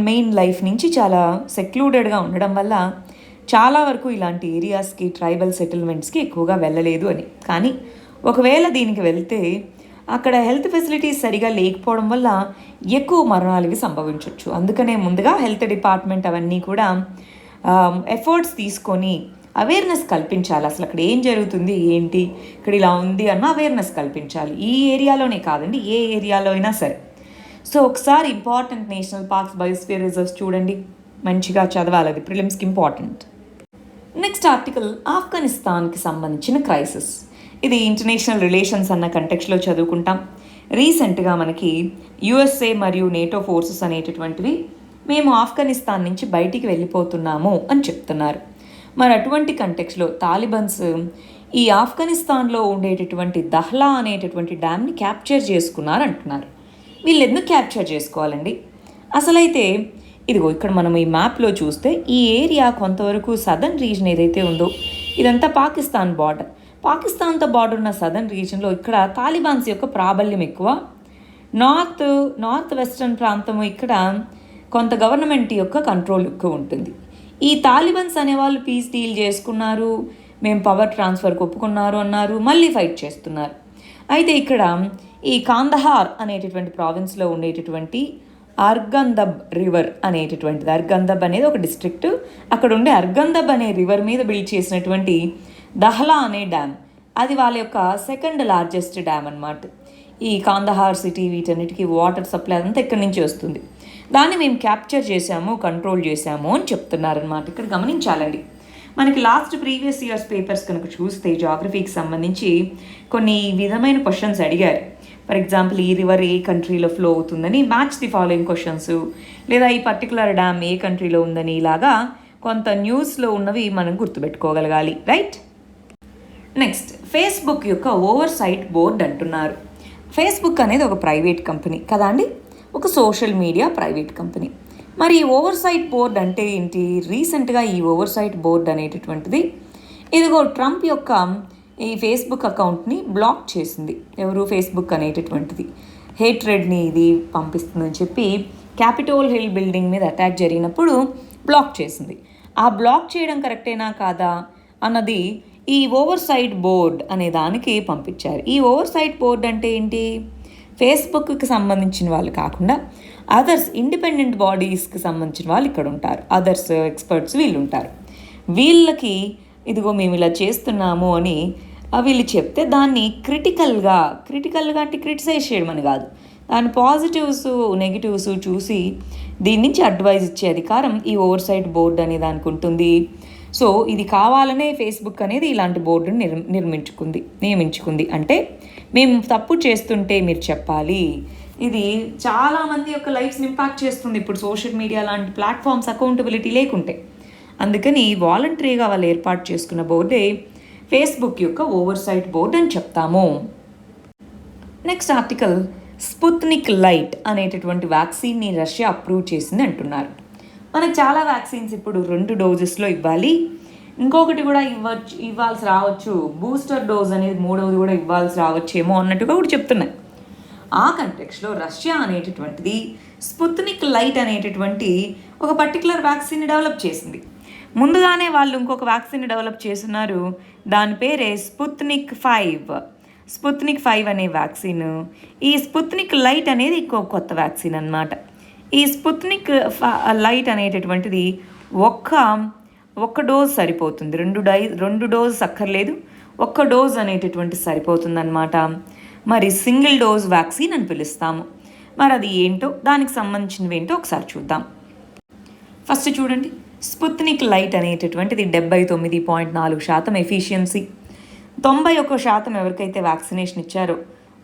మెయిన్ లైఫ్ నుంచి చాలా సెక్లూడెడ్గా ఉండడం వల్ల చాలా వరకు ఇలాంటి ఏరియాస్కి, ట్రైబల్ సెటిల్మెంట్స్కి ఎక్కువగా వెళ్ళలేదు అని. కానీ ఒకవేళ దీనికి వెళ్తే అక్కడ హెల్త్ ఫెసిలిటీస్ సరిగా లేకపోవడం వల్ల ఎక్కువ మరణాలవి సంభవించవచ్చు. అందుకనే ముందుగా హెల్త్ డిపార్ట్మెంట్ అవన్నీ కూడా ఎఫర్ట్స్ తీసుకొని అవేర్నెస్ కల్పించాలి. అసలు అక్కడ ఏం జరుగుతుంది, ఏంటి, ఇక్కడ ఇలా ఉంది అన్న అవేర్నెస్ కల్పించాలి. ఈ ఏరియాలోనే కాదండి, ఏ ఏరియాలో అయినా సరే. సో ఒకసారి important national parks, biosphere reserves చూడండి, మంచిగా చదవాలి, అది ప్రిలిమ్స్కి ఇంపార్టెంట్. నెక్స్ట్ ఆర్టికల్ ఆఫ్ఘనిస్తాన్కి సంబంధించిన క్రైసిస్. ఇది ఇంటర్నేషనల్ రిలేషన్స్ అన్న కంటెక్స్లో చదువుకుంటాం. రీసెంట్గా మనకి యుఎస్ఏ మరియు నేటో ఫోర్సెస్ అనేటటువంటివి మేము ఆఫ్ఘనిస్తాన్ నుంచి బయటికి వెళ్ళిపోతున్నాము అని చెప్తున్నారు. మరి అటువంటి కంటెక్స్లో తాలిబన్స్ ఈ ఆఫ్ఘనిస్తాన్లో ఉండేటటువంటి దహ్లా అనేటటువంటి డ్యామ్ని క్యాప్చర్ చేసుకున్నారు అంటున్నారు. వీళ్ళు ఎందుకు క్యాప్చర్ చేసుకోవాలండి? అసలైతే ఇదిగో ఇక్కడ మనం ఈ మ్యాప్లో చూస్తే ఈ ఏరియా కొంతవరకు సదర్న్ రీజన్ ఏదైతే ఉందో ఇదంతా పాకిస్తాన్ బార్డర్. పాకిస్తాన్తో బార్డర్ ఉన్న సదర్న్ రీజన్లో ఇక్కడ తాలిబాన్స్ యొక్క ప్రాబల్యం ఎక్కువ. నార్త్ వెస్టర్న్ ప్రాంతము ఇక్కడ కొంత గవర్నమెంట్ యొక్క కంట్రోల్ ఎక్కువ ఉంటుంది. ఈ తాలిబన్స్ అనేవాళ్ళు పీస్ డీల్ చేసుకున్నారు, మేము పవర్ ట్రాన్స్ఫర్కి ఒప్పుకున్నారు అన్నారు, మళ్ళీ ఫైట్ చేస్తున్నారు. అయితే ఇక్కడ ఈ కాందహార్ అనేటటువంటి ప్రావిన్స్లో ఉండేటటువంటి అర్గందబ్ రివర్ అనేటటువంటిది, అర్గందబ్ అనేది ఒక డిస్ట్రిక్ట్, అక్కడ ఉండే అర్గందబ్ అనే రివర్ మీద బిల్డ్ చేసినటువంటి దహ్లా అనే డ్యామ్, అది వాళ్ళ యొక్క సెకండ్ లార్జెస్ట్ డ్యామ్ అన్నమాట. ఈ కాందహార్ సిటీ వీటన్నిటికీ వాటర్ సప్లై అంతా ఇక్కడి నుంచి వస్తుంది. దాన్ని మేము క్యాప్చర్ చేసాము, కంట్రోల్ చేసాము అని చెప్తున్నారనమాట. ఇక్కడ గమనించాలండి, మనకి ప్రీవియస్ ఇయర్స్ పేపర్స్ కనుక చూస్తే జాగ్రఫీకి సంబంధించి కొన్ని విధమైన క్వశ్చన్స్ అడిగారు. ఫర్ ఎగ్జాంపుల్ ఈ రివర్ ఏ కంట్రీలో ఫ్లో అవుతుందని మ్యాచ్ ది ఫాలోయింగ్ క్వశ్చన్స్, లేదా ఈ పర్టికులర్ డ్యామ్ ఏ కంట్రీలో ఉందని, ఇలాగా కొంత న్యూస్లో ఉన్నవి మనం గుర్తుపెట్టుకోగలగాలి, రైట్? నెక్స్ట్ ఫేస్బుక్ యొక్క ఓవర్ సైట్ బోర్డ్ అంటున్నారు. ఫేస్బుక్ అనేది ఒక ప్రైవేట్ కంపెనీ కదా అండి, ఒక సోషల్ మీడియా ప్రైవేట్ కంపెనీ. మరి ఈ ఓవర్ సైట్ బోర్డ్ అంటే ఏంటి? రీసెంట్గా ఈ ఓవర్ సైట్ బోర్డ్ అనేటటువంటిది ఇదిగో ట్రంప్ యొక్క ఈ ఫేస్బుక్ అకౌంట్ని బ్లాక్ చేసింది. ఎవరు? ఫేస్బుక్ అనేటటువంటిది హేట్రెడ్ని ఇది పంపిస్తుందని చెప్పి క్యాపిటోల్ హిల్ బిల్డింగ్ మీద అటాక్ జరిగినప్పుడు బ్లాక్ చేసింది. ఆ బ్లాక్ చేయడం కరెక్టేనా కాదా అన్నది ఈ ఓవర్ సైట్ బోర్డ్ అనే దానికి పంపించారు. ఈ ఓవర్ సైట్ బోర్డ్ అంటే ఏంటి? ఫేస్బుక్కి సంబంధించిన వాళ్ళు కాకుండా అదర్స్ ఇండిపెండెంట్ బాడీస్కి సంబంధించిన వాళ్ళు ఇక్కడ ఉంటారు. అదర్స్ ఎక్స్పర్ట్స్ వీళ్ళు ఉంటారు. వీళ్ళకి ఇదిగో మేము ఇలా చేస్తున్నాము అని వీళ్ళు చెప్తే దాన్ని క్రిటికల్గా అంటే క్రిటిసైజ్ చేయడం అని కాదు, దాని పాజిటివ్స్ నెగిటివ్స్ చూసి దీని నుంచి అడ్వైజ్ ఇచ్చే అధికారం ఈ ఓవర్ సైట్ బోర్డు అనే దానికి ఉంటుంది. సో ఇది కావాలనే ఫేస్బుక్ అనేది ఇలాంటి బోర్డును నియమించుకుంది. అంటే మేము తప్పు చేస్తుంటే మీరు చెప్పాలి. ఇది చాలామంది యొక్క లైఫ్స్ని ఇంపాక్ట్ చేస్తుంది ఇప్పుడు సోషల్ మీడియా లాంటి ప్లాట్ఫామ్స్ అకౌంటబిలిటీ లేకుంటే. అందుకని వాలంటరీగా వాళ్ళు ఏర్పాటు చేసుకున్న బోర్డే ఫేస్బుక్ యొక్క ఓవర్ సైట్ బోర్డ్ అని చెప్తాము. నెక్స్ట్ ఆర్టికల్, స్పుత్నిక్ లైట్ అనేటటువంటి వ్యాక్సిన్ని రష్యా అప్రూవ్ చేసింది అంటున్నారు. మనకు చాలా వ్యాక్సిన్స్ ఇప్పుడు 2 డోజెస్లో ఇవ్వాలి, ఇంకొకటి కూడా ఇవ్వాల్సి రావచ్చు, బూస్టర్ డోజ్ అనేది 3వది కూడా ఇవ్వాల్సి రావచ్చేమో అన్నట్టుగా కూడా చెప్తున్నాయి. ఆ కంటెక్స్లో రష్యా అనేటటువంటిది స్పుత్నిక్ లైట్ అనేటటువంటి ఒక పర్టికులర్ వ్యాక్సిన్ని డెవలప్ చేసింది. ముందుగానే వాళ్ళు ఇంకొక వ్యాక్సిన్ డెవలప్ చేస్తున్నారు, దాని పేరే స్పుత్నిక్ 5 అనే వ్యాక్సిన్. ఈ స్పుత్నిక్ లైట్ అనేది ఇంకో కొత్త వ్యాక్సిన్ అన్నమాట. ఈ స్పుత్నిక్ లైట్ అనేటటువంటిది ఒక్క డోజ్ సరిపోతుంది, 2 డోజ్ అక్కర్లేదు, 1 డోజ్ అనేటటువంటి సరిపోతుంది అన్నమాట. మరి సింగిల్ డోజ్ వ్యాక్సిన్ అని పిలుస్తాము. మరి అది ఏంటో, దానికి సంబంధించినవి ఏంటో ఒకసారి చూద్దాం. ఫస్ట్ చూడండి, స్పుత్నిక్ లైట్ అనేటటువంటిది 79.4% ఎఫిషియన్సీ. 91% ఎవరికైతే వ్యాక్సినేషన్ ఇచ్చారో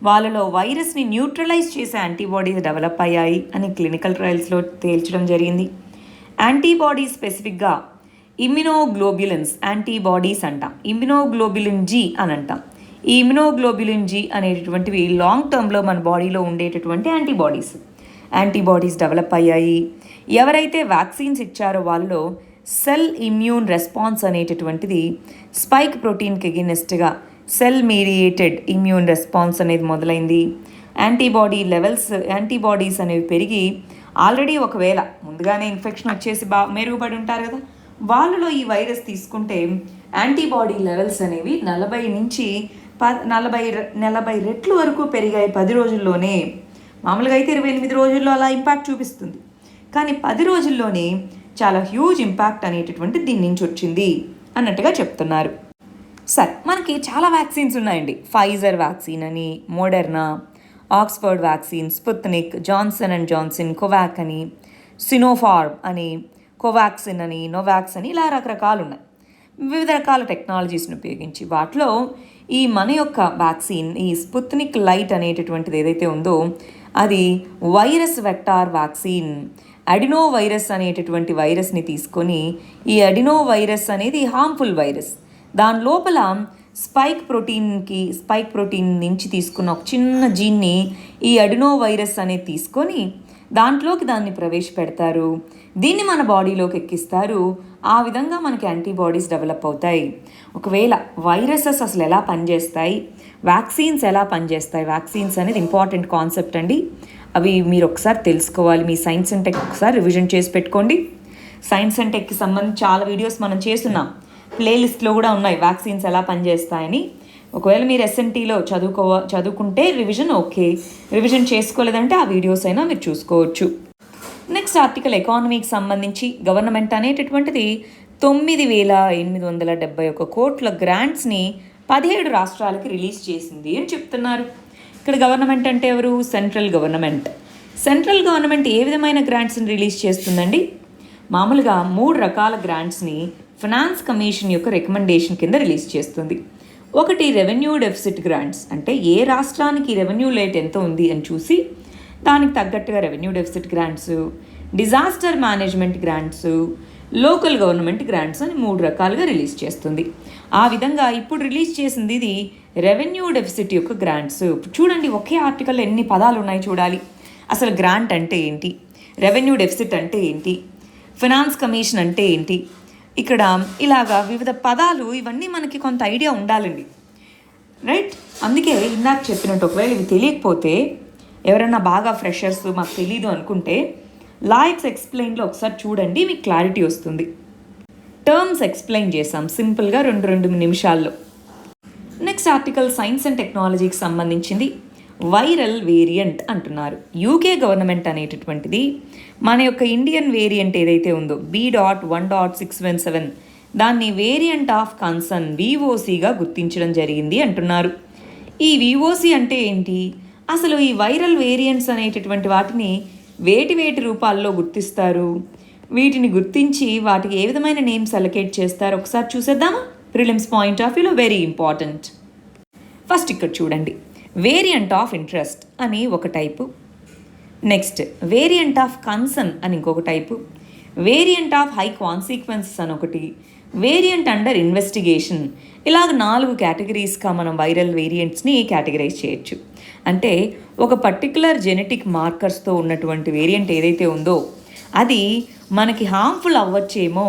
వాళ్ళలో వైరస్ని న్యూట్రలైజ్ చేసే యాంటీబాడీస్ డెవలప్ అయ్యాయి అని క్లినికల్ ట్రయల్స్లో తేల్చడం జరిగింది. యాంటీబాడీ స్పెసిఫిక్గా ఇమ్యునోగ్లోబ్యులిన్స్ యాంటీబాడీస్ అంటాం, ఇమ్యునోగ్లోబ్యులిన్ జీ అని అంటాం. ఈ ఇమ్యునోగ్లోబ్యులిన్ జీ అనేటటువంటివి లాంగ్ టర్మ్లో మన బాడీలో ఉండేటటువంటి యాంటీబాడీస్ డెవలప్ అయ్యాయి. ఎవరైతే వ్యాక్సిన్స్ ఇచ్చారో వాళ్ళలో సెల్ ఇమ్యూన్ రెస్పాన్స్ అనేటటువంటిది స్పైక్ ప్రోటీన్కి ఎగెనిస్ట్గా సెల్ మీడియేటెడ్ ఇమ్యూన్ రెస్పాన్స్ అనేది మొదలైంది. యాంటీబాడీస్ అనేవి పెరిగి ఆల్రెడీ ఒకవేళ ముందుగానే ఇన్ఫెక్షన్ వచ్చేసి మెరుగుపడి ఉంటారు కదా, వాళ్ళలో ఈ వైరస్ తీసుకుంటే యాంటీబాడీ లెవెల్స్ అనేవి 40 నుంచి 40 రెట్లు వరకు పెరిగాయి 10 రోజుల్లోనే. మామూలుగా అయితే 28 రోజుల్లో అలా ఇంపాక్ట్ చూపిస్తుంది, కానీ 10 రోజుల్లోనే చాలా హ్యూజ్ ఇంపాక్ట్ అనేటటువంటి దీని నుంచి వచ్చింది అన్నట్టుగా చెప్తున్నారు. సరే, మనకి చాలా వ్యాక్సిన్స్ ఉన్నాయండి. ఫైజర్ వ్యాక్సిన్ అని, Moderna, Oxford vaccine, Sputnik, Johnson and Johnson, కోవాక్ అని, సినోఫార్మ్ అని, కోవాక్సిన్ అని, నోవాక్స్ అని, ఇలా రకరకాలు ఉన్నాయి. వివిధ రకాల టెక్నాలజీస్ని ఉపయోగించి వాటిలో ఈ మన యొక్క వ్యాక్సిన్, ఈ స్పుత్నిక్ లైట్ అనేటటువంటిది ఏదైతే ఉందో అది virus vector vaccine. Adreno virus అనేటటువంటి వైరస్ని తీసుకొని, ఈ అడినో వైరస్ అనేది హార్మ్ఫుల్ వైరస్, దాని లోపల స్పైక్ ప్రోటీన్ నుంచి తీసుకున్న ఒక చిన్న జీన్ని ఈ అడినో వైరస్ అనేది తీసుకొని దాంట్లోకి దాన్ని ప్రవేశపెడతారు, దీన్ని మన బాడీలోకి ఎక్కిస్తారు. ఆ విధంగా మనకి యాంటీబాడీస్ డెవలప్ అవుతాయి. ఒకవేళ వైరసెస్ అసలు ఎలా పనిచేస్తాయి, వ్యాక్సిన్స్ ఎలా పనిచేస్తాయి, వ్యాక్సిన్స్ అనేది ఇంపార్టెంట్ కాన్సెప్ట్ అండి. అవి మీరు ఒకసారి తెలుసుకోవాలి. మీ సైన్స్ అండ్ టెక్ ఒకసారి రివిజన్ చేసి పెట్టుకోండి. సైన్స్ అండ్ టెక్కి సంబంధించి చాలా వీడియోస్ మనం చేస్తున్నాం, ప్లేలిస్ట్లో కూడా ఉన్నాయి వ్యాక్సిన్స్ ఎలా పనిచేస్తాయని. ఒకవేళ మీరు ఎస్ఎన్టీలో చదువుకుంటే రివిజన్ ఓకే, రివిజన్ చేసుకోలేదంటే ఆ వీడియోస్ అయినా మీరు చూసుకోవచ్చు. నెక్స్ట్ ఆర్టికల్, ఎకానమీకి సంబంధించి గవర్నమెంట్ అనేటటువంటిది 9,871 కోట్ల గ్రాంట్స్ని 17 రాష్ట్రాలకి రిలీజ్ చేసింది అని చెప్తున్నారు. ఇక్కడ గవర్నమెంట్ అంటే ఎవరు? సెంట్రల్ గవర్నమెంట్ ఏ విధమైన గ్రాంట్స్ని రిలీజ్ చేస్తుందండి? మామూలుగా 3 రకాల గ్రాంట్స్ని ఫైనాన్స్ కమిషన్ యొక్క రికమెండేషన్ కింద రిలీజ్ చేస్తుంది. ఒకటి రెవెన్యూ డెఫిసిట్ గ్రాంట్స్, అంటే ఏ రాష్ట్రానికి రెవెన్యూ రేట్ ఎంత ఉంది అని చూసి దానికి తగ్గట్టుగా revenue deficit grants, disaster management grants, local government grants అని 3 రకాలుగా రిలీజ్ చేస్తుంది. ఆ విధంగా ఇప్పుడు రిలీజ్ చేసింది ఇది రెవెన్యూ డెఫిసిట్ యొక్క గ్రాంట్స్. చూడండి, ఒకే ఆర్టికల్లో ఎన్ని పదాలు ఉన్నాయి చూడాలి. అసలు గ్రాంట్ అంటే ఏంటి, రెవెన్యూ డెఫిసిట్ అంటే ఏంటి, ఫైనాన్స్ కమిషన్ అంటే ఏంటి, ఇక్కడ ఇలాగా వివిధ పదాలు, ఇవన్నీ మనకి కొంత ఐడియా ఉండాలండి, రైట్? అందుకే ఇందాక చెప్పినట్టు ఒకవేళ ఇవి తెలియకపోతే ఎవరైనా బాగా ఫ్రెషర్స్ మాకు తెలీదు అనుకుంటే లాయక్స్ ఎక్స్ప్లెయిన్లో ఒకసారి చూడండి, మీకు క్లారిటీ వస్తుంది. టర్మ్స్ ఎక్స్ప్లెయిన్ చేసాం సింపుల్గా రెండు నిమిషాల్లో. నెక్స్ట్ ఆర్టికల్ సైన్స్ అండ్ టెక్నాలజీకి సంబంధించింది. వైరల్ వేరియంట్ అంటున్నారు. యూకే గవర్నమెంట్ అనేటటువంటిది మన యొక్క ఇండియన్ వేరియంట్ ఏదైతే ఉందో B.1.617 దాన్ని వేరియంట్ ఆఫ్ కన్సర్న్ VOCగా గుర్తించడం జరిగింది అంటున్నారు. ఈ VOC అంటే ఏంటి, అసలు ఈ వైరల్ వేరియంట్స్ అనేటటువంటి వాటిని వేటి రూపాల్లో గుర్తిస్తారు, వీటిని గుర్తించి వాటికి ఏ విధమైన నేమ్స్ అలొకేట్ చేస్తారు ఒకసారి చూసేద్దామా. ప్రిలిమ్స్ పాయింట్ ఆఫ్ వ్యూలో వెరీ ఇంపార్టెంట్. ఫస్ట్ ఇక్కడ చూడండి, వేరియంట్ ఆఫ్ ఇంట్రెస్ట్ అని ఒక type, next variant of concern అని ఇంకొక type, variant of high consequences అని ఒకటి, వేరియంట్ అండర్ ఇన్వెస్టిగేషన్. ఇలాగ 4 కేటగిరీస్గా మనం వైరల్ వేరియంట్స్ని కేటగరైజ్ చేయొచ్చు. అంటే ఒక పర్టికులర్ జెనెటిక్ మార్కర్స్తో ఉన్నటువంటి వేరియంట్ ఏదైతే ఉందో అది మనకి హార్మ్ఫుల్ అవ్వచ్చేమో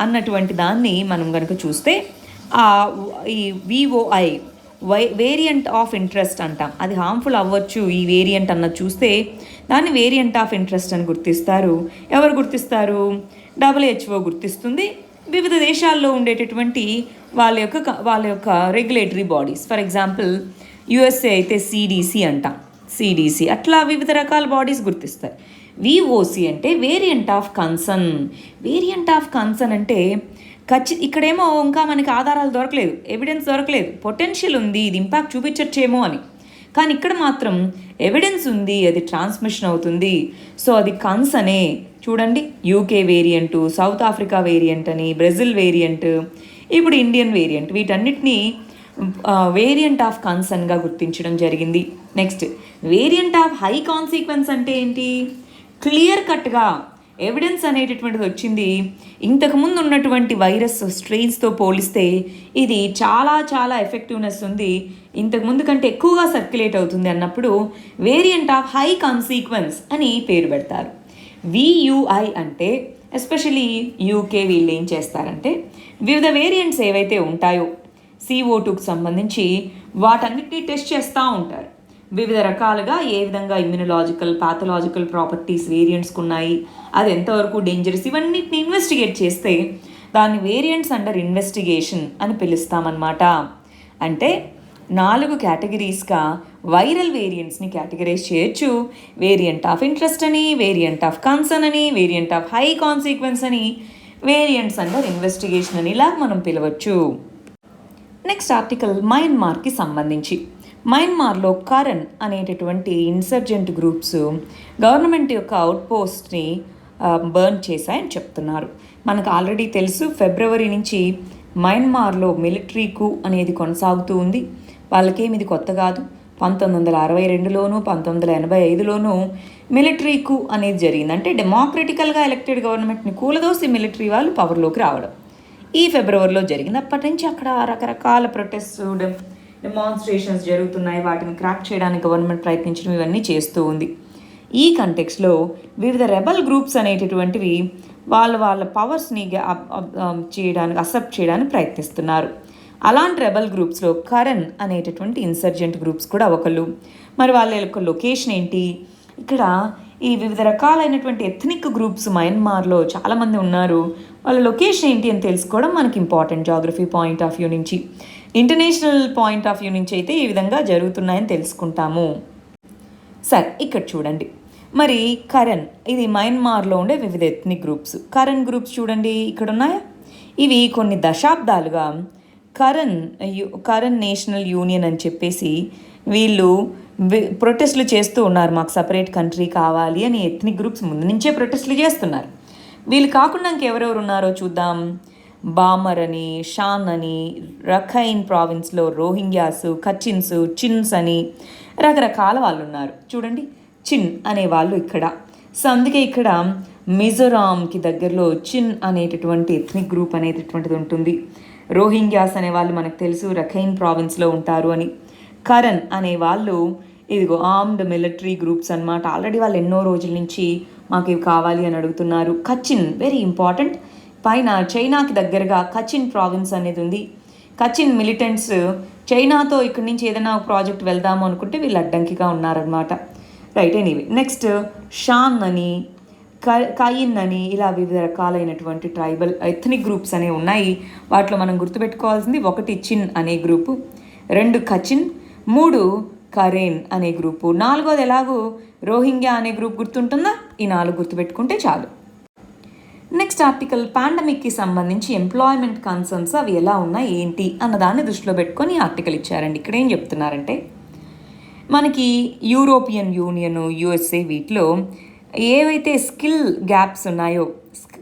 అన్నటువంటి దాన్ని మనం కనుక చూస్తే ఈ VOI వేరియంట్ ఆఫ్ ఇంట్రెస్ట్ అంటాం. అది హార్మ్ఫుల్ అవ్వచ్చు ఈ వేరియంట్ అన్నది చూస్తే దాన్ని వేరియంట్ ఆఫ్ ఇంట్రెస్ట్ అని గుర్తిస్తారు. ఎవరు గుర్తిస్తారు? WHO గుర్తిస్తుంది. వివిధ దేశాల్లో ఉండేటటువంటి వాళ్ళ యొక్క regulatory bodies, for example USA అయితే CDC అంటాం, CDC అట్లా వివిధ రకాల బాడీస్ గుర్తిస్తాయి. VOC అంటే variant of concern. Variant of concern అంటే ఇక్కడేమో ఇంకా మనకి ఆధారాలు దొరకలేదు, ఎవిడెన్స్ దొరకలేదు, పొటెన్షియల్ ఉంది, ఇది ఇంపాక్ట్ చూపించచ్చేమో అని. కానీ ఇక్కడ మాత్రం ఎవిడెన్స్ ఉంది, అది ట్రాన్స్మిషన్ అవుతుంది. సో అది కన్సర్నే. చూడండి, UK variant, south Africa variant అని, బ్రెజిల్ వేరియంట్, ఇప్పుడు ఇండియన్ వేరియంట్, వీటన్నిటినీ వేరియంట్ ఆఫ్ కన్సర్న్గా గుర్తించడం జరిగింది. Next variant of high consequence అంటే ఏంటి? క్లియర్ కట్గా ఎవిడెన్స్ అనేటటువంటిది వచ్చింది. ఇంతకుముందు ఉన్నటువంటి వైరస్ స్ట్రెయిన్స్తో పోలిస్తే ఇది చాలా ఎఫెక్టివ్నెస్ ఉంది, ఇంతకుముందు కంటే ఎక్కువగా సర్క్యులేట్ అవుతుంది అన్నప్పుడు వేరియంట్ ఆఫ్ హై కాన్సిక్వెన్స్ అని పేరు పెడతారు. VUI అంటే ఎస్పెషలీ UK వీళ్ళు ఏం చేస్తారంటే వివిధ వేరియంట్స్ ఏవైతే ఉంటాయో CO2కు సంబంధించి వాటన్నిటినీ టెస్ట్ చేస్తూ ఉంటారు. వివిధ రకాలుగా ఏ విధంగా ఇమ్యూనలాజికల్, పాథలాజికల్ ప్రాపర్టీస్ వేరియంట్స్కి ఉన్నాయి, అది ఎంతవరకు డేంజరస్, ఇవన్నిటిని ఇన్వెస్టిగేట్ చేస్తే దాన్ని వేరియంట్స్ అండర్ ఇన్వెస్టిగేషన్ అని పిలుస్తామన్నమాట. అంటే 4 కేటగిరీస్గా వైరల్ వేరియంట్స్ని కేటగరైజ్ చేయొచ్చు. వేరియంట్ ఆఫ్ ఇంట్రెస్ట్ అని, వేరియంట్ ఆఫ్ కన్సర్న్ అని, వేరియంట్ ఆఫ్ హై కాన్సిక్వెన్స్ అని, వేరియంట్స్ అండర్ ఇన్వెస్టిగేషన్ అని ఇలా మనం పిలవచ్చు. నెక్స్ట్ ఆర్టికల్ మయన్మార్కి సంబంధించి. మయన్మార్లో కరన్ అనేటటువంటి ఇన్సర్జెంట్ గ్రూప్స్ గవర్నమెంట్ యొక్క అవుట్ పోస్ట్ని బర్న్ చేశాయని చెప్తున్నారు. మనకు ఆల్రెడీ తెలుసు, ఫిబ్రవరి నుంచి మయన్మార్లో మిలిటరీ కు అనేది కొనసాగుతూ ఉంది. వాళ్ళకేమి ఇది కొత్త కాదు. 1962లోను 1985లోనూ మిలిటరీ కు అనేది జరిగింది. అంటే డెమోక్రటికల్గా ఎలక్టెడ్ గవర్నమెంట్ని కూలదోసి మిలిటరీ వాళ్ళు పవర్లోకి రావడం ఈ ఫిబ్రవరిలో జరిగింది. అప్పటి నుంచి అక్కడ రకరకాల ప్రొటెస్ట్, డెమాన్స్ట్రేషన్స్ జరుగుతున్నాయి. వాటిని క్రాక్ చేయడానికి గవర్నమెంట్ ప్రయత్నించడం ఇవన్నీ చేస్తూ ఉంది. ఈ కంటెక్స్లో వివిధ రెబల్ గ్రూప్స్ అనేటటువంటివి వాళ్ళ పవర్స్ని చేయడానికి అసెప్ట్ చేయడానికి ప్రయత్నిస్తున్నారు. అలాంటి రెబల్ గ్రూప్స్లో కరన్ అనేటటువంటి ఇన్సర్జెంట్ గ్రూప్స్ కూడా ఒకళ్ళు. మరి వాళ్ళ యొక్క లొకేషన్ ఏంటి? ఇక్కడ ఈ వివిధ రకాలైనటువంటి ఎథ్నిక్ గ్రూప్స్ మయన్మార్లో చాలామంది ఉన్నారు. వాళ్ళ లొకేషన్ ఏంటి అని తెలుసుకోవడం మనకి important geography point of view నుంచి. ఇంటర్నేషనల్ పాయింట్ ఆఫ్ వ్యూ నుంచి అయితే ఈ విధంగా జరుగుతున్నాయని తెలుసుకుంటాము. సరే, ఇక్కడ చూడండి, మరి కరన్ ఇది మయన్మార్లో ఉండే వివిధ ఎథ్నిక్ గ్రూప్స్. కరన్ గ్రూప్స్ చూడండి ఇక్కడ ఉన్నాయా. ఇవి కొన్ని దశాబ్దాలుగా కరన్ నేషనల్ యూనియన్ అని చెప్పేసి వీళ్ళు ప్రొటెస్ట్లు చేస్తూ ఉన్నారు. మాకు సపరేట్ కంట్రీ కావాలి అని ఎథ్నిక్ గ్రూప్స్ ముందు నుంచే ప్రొటెస్ట్లు చేస్తున్నారు. వీళ్ళు కాకుండా ఇంకెవరెవరు ఉన్నారో చూద్దాం. బామర్ అని, షాన్ అని, రఖైన్ ప్రావిన్స్లో రోహింగ్యాస్, కచిన్స్, చిన్స్ అని రకరకాల వాళ్ళు ఉన్నారు. చూడండి, చిన్ అనే వాళ్ళు ఇక్కడ. సో అందుకే ఇక్కడ మిజోరాంకి దగ్గరలో చిన్ అనేటటువంటి ఎథ్నిక్ గ్రూప్ అనేటటువంటిది ఉంటుంది. రోహింగ్యాస్ అనే వాళ్ళు మనకు తెలుసు రఖైన్ ప్రావిన్స్లో ఉంటారు అని. కరన్ అనే వాళ్ళు ఇదిగో ఆర్మ్డ్ మిలిటరీ గ్రూప్స్ అన్నమాట. ఆల్రెడీ వాళ్ళు ఎన్నో రోజుల నుంచి మాకు ఇవి కావాలి అని అడుగుతున్నారు. కచిన్ వెరీ ఇంపార్టెంట్, పైన చైనాకి దగ్గరగా కచిన్ ప్రావిన్స్ అనేది ఉంది. కచిన్ మిలిటెంట్స్ చైనాతో ఇక్కడి నుంచి ఏదైనా ఒక ప్రాజెక్ట్ వెళ్దాము అనుకుంటే వీళ్ళు అడ్డంకిగా ఉన్నారనమాట. రైట్, ఎనీవే నెక్స్ట్ షాన్ అని, కాయిన్ అని ఇలా వివిధ రకాలైనటువంటి ట్రైబల్ ఎథనిక్ గ్రూప్స్ అనేవి ఉన్నాయి. వాటిలో మనం గుర్తుపెట్టుకోవాల్సింది 1 చిన్ అనే గ్రూపు, 2 కచిన్, 3 కరేన్ అనే గ్రూపు, 4వది ఎలాగూ రోహింగ్యా అనే గ్రూప్ గుర్తుంటుందా? ఈ 4 గుర్తుపెట్టుకుంటే చాలు. నెక్స్ట్ ఆర్టికల్ పాండమిక్కి సంబంధించి ఎంప్లాయ్మెంట్ కన్సర్న్స్ అవి ఎలా ఉన్నాయి ఏంటి అన్నదాన్ని దృష్టిలో పెట్టుకొని ఆర్టికల్ ఇచ్చారండి. ఇక్కడ ఏం చెప్తున్నారంటే మనకి యూరోపియన్ యూనియన్, యుఎస్ఏ వీటిలో ఏవైతే స్కిల్ గ్యాప్స్ ఉన్నాయో,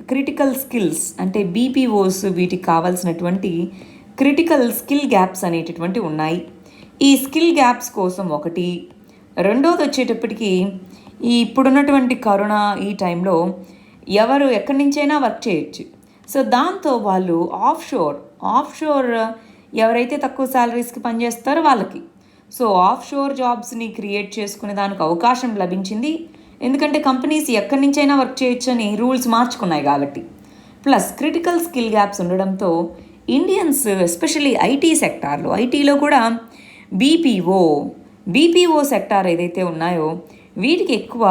క్రిటికల్ స్కిల్స్ అంటే బీపీఓస్, వీటికి కావాల్సినటువంటి క్రిటికల్ స్కిల్ గ్యాప్స్ అనేటటువంటి ఉన్నాయి. ఈ స్కిల్ గ్యాప్స్ కోసం ఒకటి, రెండోది వచ్చేటప్పటికి ఈ ఇప్పుడున్నటువంటి కరోనా ఈ టైంలో ఎవరు ఎక్కడి నుంచైనా వర్క్ చేయొచ్చు. సో దాంతో వాళ్ళు ఆఫ్ షోర్ ఎవరైతే తక్కువ శాలరీస్కి పనిచేస్తారో వాళ్ళకి ఆఫ్ షోర్ జాబ్స్ని క్రియేట్ చేసుకునే దానికి అవకాశం లభించింది. ఎందుకంటే కంపెనీస్ ఎక్కడి నుంచైనా వర్క్ చేయొచ్చు అని రూల్స్ మార్చుకున్నాయి కాబట్టి. ప్లస్ క్రిటికల్ స్కిల్ గ్యాప్స్ ఉండడంతో ఇండియన్స్ ఎస్పెషల్లీ ఐటీలో కూడా బీపీఓ సెక్టార్ ఏదైతే ఉన్నాయో వీటికి ఎక్కువ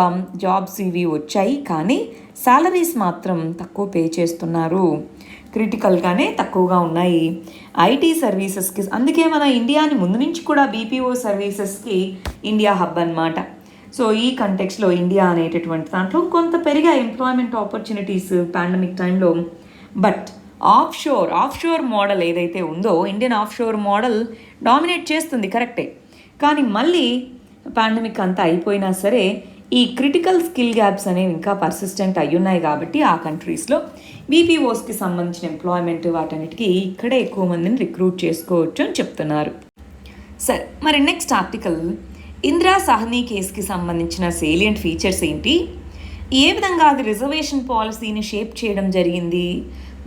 జాబ్స్ ఇవి వచ్చాయి, కానీ శాలరీస్ మాత్రం తక్కువ పే చేస్తున్నారు, క్రిటికల్గానే తక్కువగా ఉన్నాయి ఐటీ సర్వీసెస్కి. అందుకే మన ఇండియాని ముందు నుంచి కూడా బీపీఓ సర్వీసెస్కి ఇండియా హబ్ అన్నమాట. సో ఈ కంటెక్స్లో ఇండియా అనేటటువంటి దాంట్లో కొంత పెరిగా ఎంప్లాయ్మెంట్ ఆపర్చునిటీస్ పాండమిక్ టైంలో. బట్ ఆఫ్ షోర్ మోడల్ ఏదైతే ఉందో, Indian of sure model dominate చేస్తుంది, కరెక్టే. కానీ మళ్ళీ పాండమిక్ అంతా అయిపోయినా సరే ఈ క్రిటికల్ స్కిల్ గ్యాప్స్ అనేవి ఇంకా పర్సిస్టెంట్ అయ్యున్నాయి కాబట్టి ఆ కంట్రీస్లో బీపీఓస్కి సంబంధించిన ఎంప్లాయ్మెంట్ వాటన్నిటికీ ఇక్కడే ఎక్కువ మందిని రిక్రూట్ చేసుకోవచ్చు అని చెప్తున్నారు. సరే, మరి నెక్స్ట్ ఆర్టికల్ ఇందిరా సాహ్ని కేసుకి సంబంధించిన సేలియంట్ ఫీచర్స్ ఏంటి, ఏ విధంగా అది రిజర్వేషన్ పాలసీని షేప్ చేయడం జరిగింది,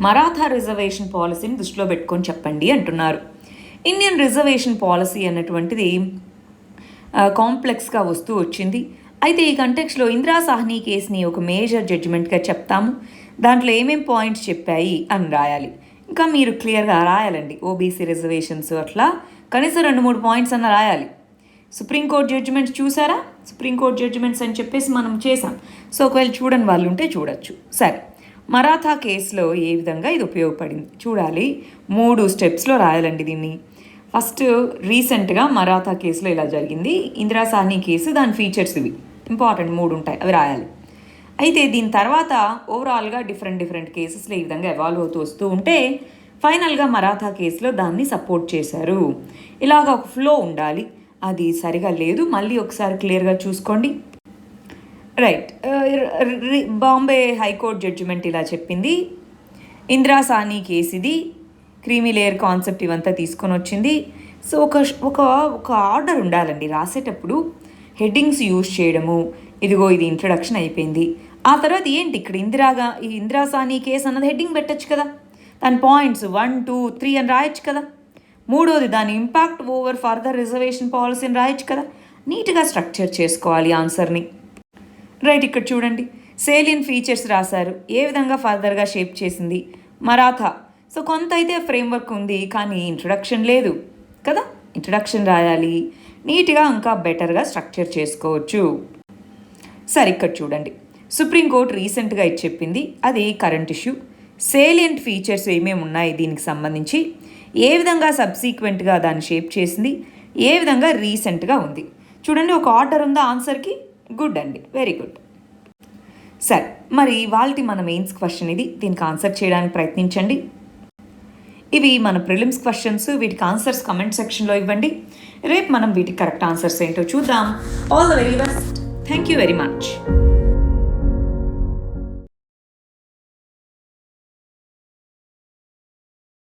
మరాఠా రిజర్వేషన్ పాలసీని దృష్టిలో పెట్టుకొని చెప్పండి అంటున్నారు. ఇండియన్ రిజర్వేషన్ పాలసీ అన్నటువంటిది కాంప్లెక్స్గా వస్తూ వచ్చింది. అయితే ఈ కంటెక్స్లో ఇందిరా సాహ్ని కేసుని ఒక మేజర్ జడ్జిమెంట్గా చెప్తాము. దాంట్లో ఏమేం పాయింట్స్ చెప్పాయి అని రాయాలి. ఇంకా మీరు క్లియర్గా రాయాలండి. ఓబీసీ రిజర్వేషన్స్ అట్లా కనీసం 2-3 పాయింట్స్ అన్న రాయాలి. సుప్రీంకోర్టు జడ్జిమెంట్స్ చూసారా? సుప్రీంకోర్టు జడ్జిమెంట్స్ అని చెప్పేసి మనం చేసాం. సో ఒకవేళ చూడని వాళ్ళు ఉంటే చూడొచ్చు. సరే, మరాఠా కేసులో ఏ విధంగా ఇది ఉపయోగపడింది చూడాలి. 3 స్టెప్స్లో రాయాలండి దీన్ని. ఫస్ట్, రీసెంట్గా మరాఠా కేసులో ఇలా జరిగింది, ఇందిరా సాహ్ని కేసు, దాని ఫీచర్స్ ఇవి ఇంపార్టెంట్ 3 ఉంటాయి, అవి రాయాలి. అయితే దీని తర్వాత ఓవరాల్గా డిఫరెంట్ కేసెస్లో ఈ విధంగా ఎవాల్వ్ అవుతూ వస్తూ ఉంటే ఫైనల్గా మరాఠా కేసులో దాన్ని సపోర్ట్ చేశారు. ఇలాగ ఒక ఫ్లో ఉండాలి. అది సరిగా లేదు, మళ్ళీ ఒకసారి క్లియర్గా చూసుకోండి. రైట్, బాంబే హైకోర్టు జడ్జిమెంట్ ఇలా చెప్పింది, ఇందిరా సాహ్ని కేసు ఇది, క్రీమీ లేయర్ కాన్సెప్ట్ ఇవంతా తీసుకొని వచ్చింది. సో ఒక ఆర్డర్ ఉండాలండి రాసేటప్పుడు. హెడ్డింగ్స్ యూజ్ చేయడము, ఇదిగో ఇది ఇంట్రడక్షన్ అయిపోయింది, ఆ తర్వాత ఏంటి ఇక్కడ ఈ ఇందిరా సాహ్ని కేసు అన్నది హెడ్డింగ్ పెట్టచ్చు కదా, దాని పాయింట్స్ 1, 2, 3 అని రాయొచ్చు కదా. 3వది దాని ఇంపాక్ట్ ఓవర్ ఫర్దర్ రిజర్వేషన్ పాలసీని రాయొచ్చు కదా. నీట్గా స్ట్రక్చర్ చేసుకోవాలి ఆన్సర్ని. రైట్, ఇక్కడ చూడండి, సేలియన్ ఫీచర్స్ రాశారు, ఏ విధంగా ఫర్దర్గా షేప్ చేసింది మరాఠా. సో కొంత అయితే ఫ్రేమ్వర్క్ ఉంది, కానీ ఇంట్రడక్షన్ లేదు కదా. ఇంట్రడక్షన్ రాయాలి, నీట్గా ఇంకా బెటర్గా స్ట్రక్చర్ చేసుకోవచ్చు. సరే, ఇక్కడ చూడండి, సుప్రీంకోర్టు రీసెంట్గా ఇది చెప్పింది, అది కరెంట్ ఇష్యూ. సేలియంట్ ఫీచర్స్ ఏమేమి ఉన్నాయి దీనికి సంబంధించి, ఏ విధంగా సబ్సీక్వెంట్గా దాన్ని షేప్ చేసింది, ఏ విధంగా రీసెంట్గా ఉంది. చూడండి, ఒక ఆర్డర్ ఉందా ఆన్సర్కి? గుడ్ అండి, వెరీ గుడ్. సరే, మరి వాళ్ళకి మన మెయిన్స్ క్వశ్చన్ ఇది, దీనికి ఆన్సర్ చేయడానికి ప్రయత్నించండి. ఇవి మన ప్రిలిమ్స్ క్వశ్చన్స్, వీటికి ఆన్సర్స్ కమెంట్ సెక్షన్లో ఇవ్వండి. రేపు మనం వీటికి కరెక్ట్ ఆన్సర్స్ ఏంటో చూద్దాం. All the very best. Thank you very much.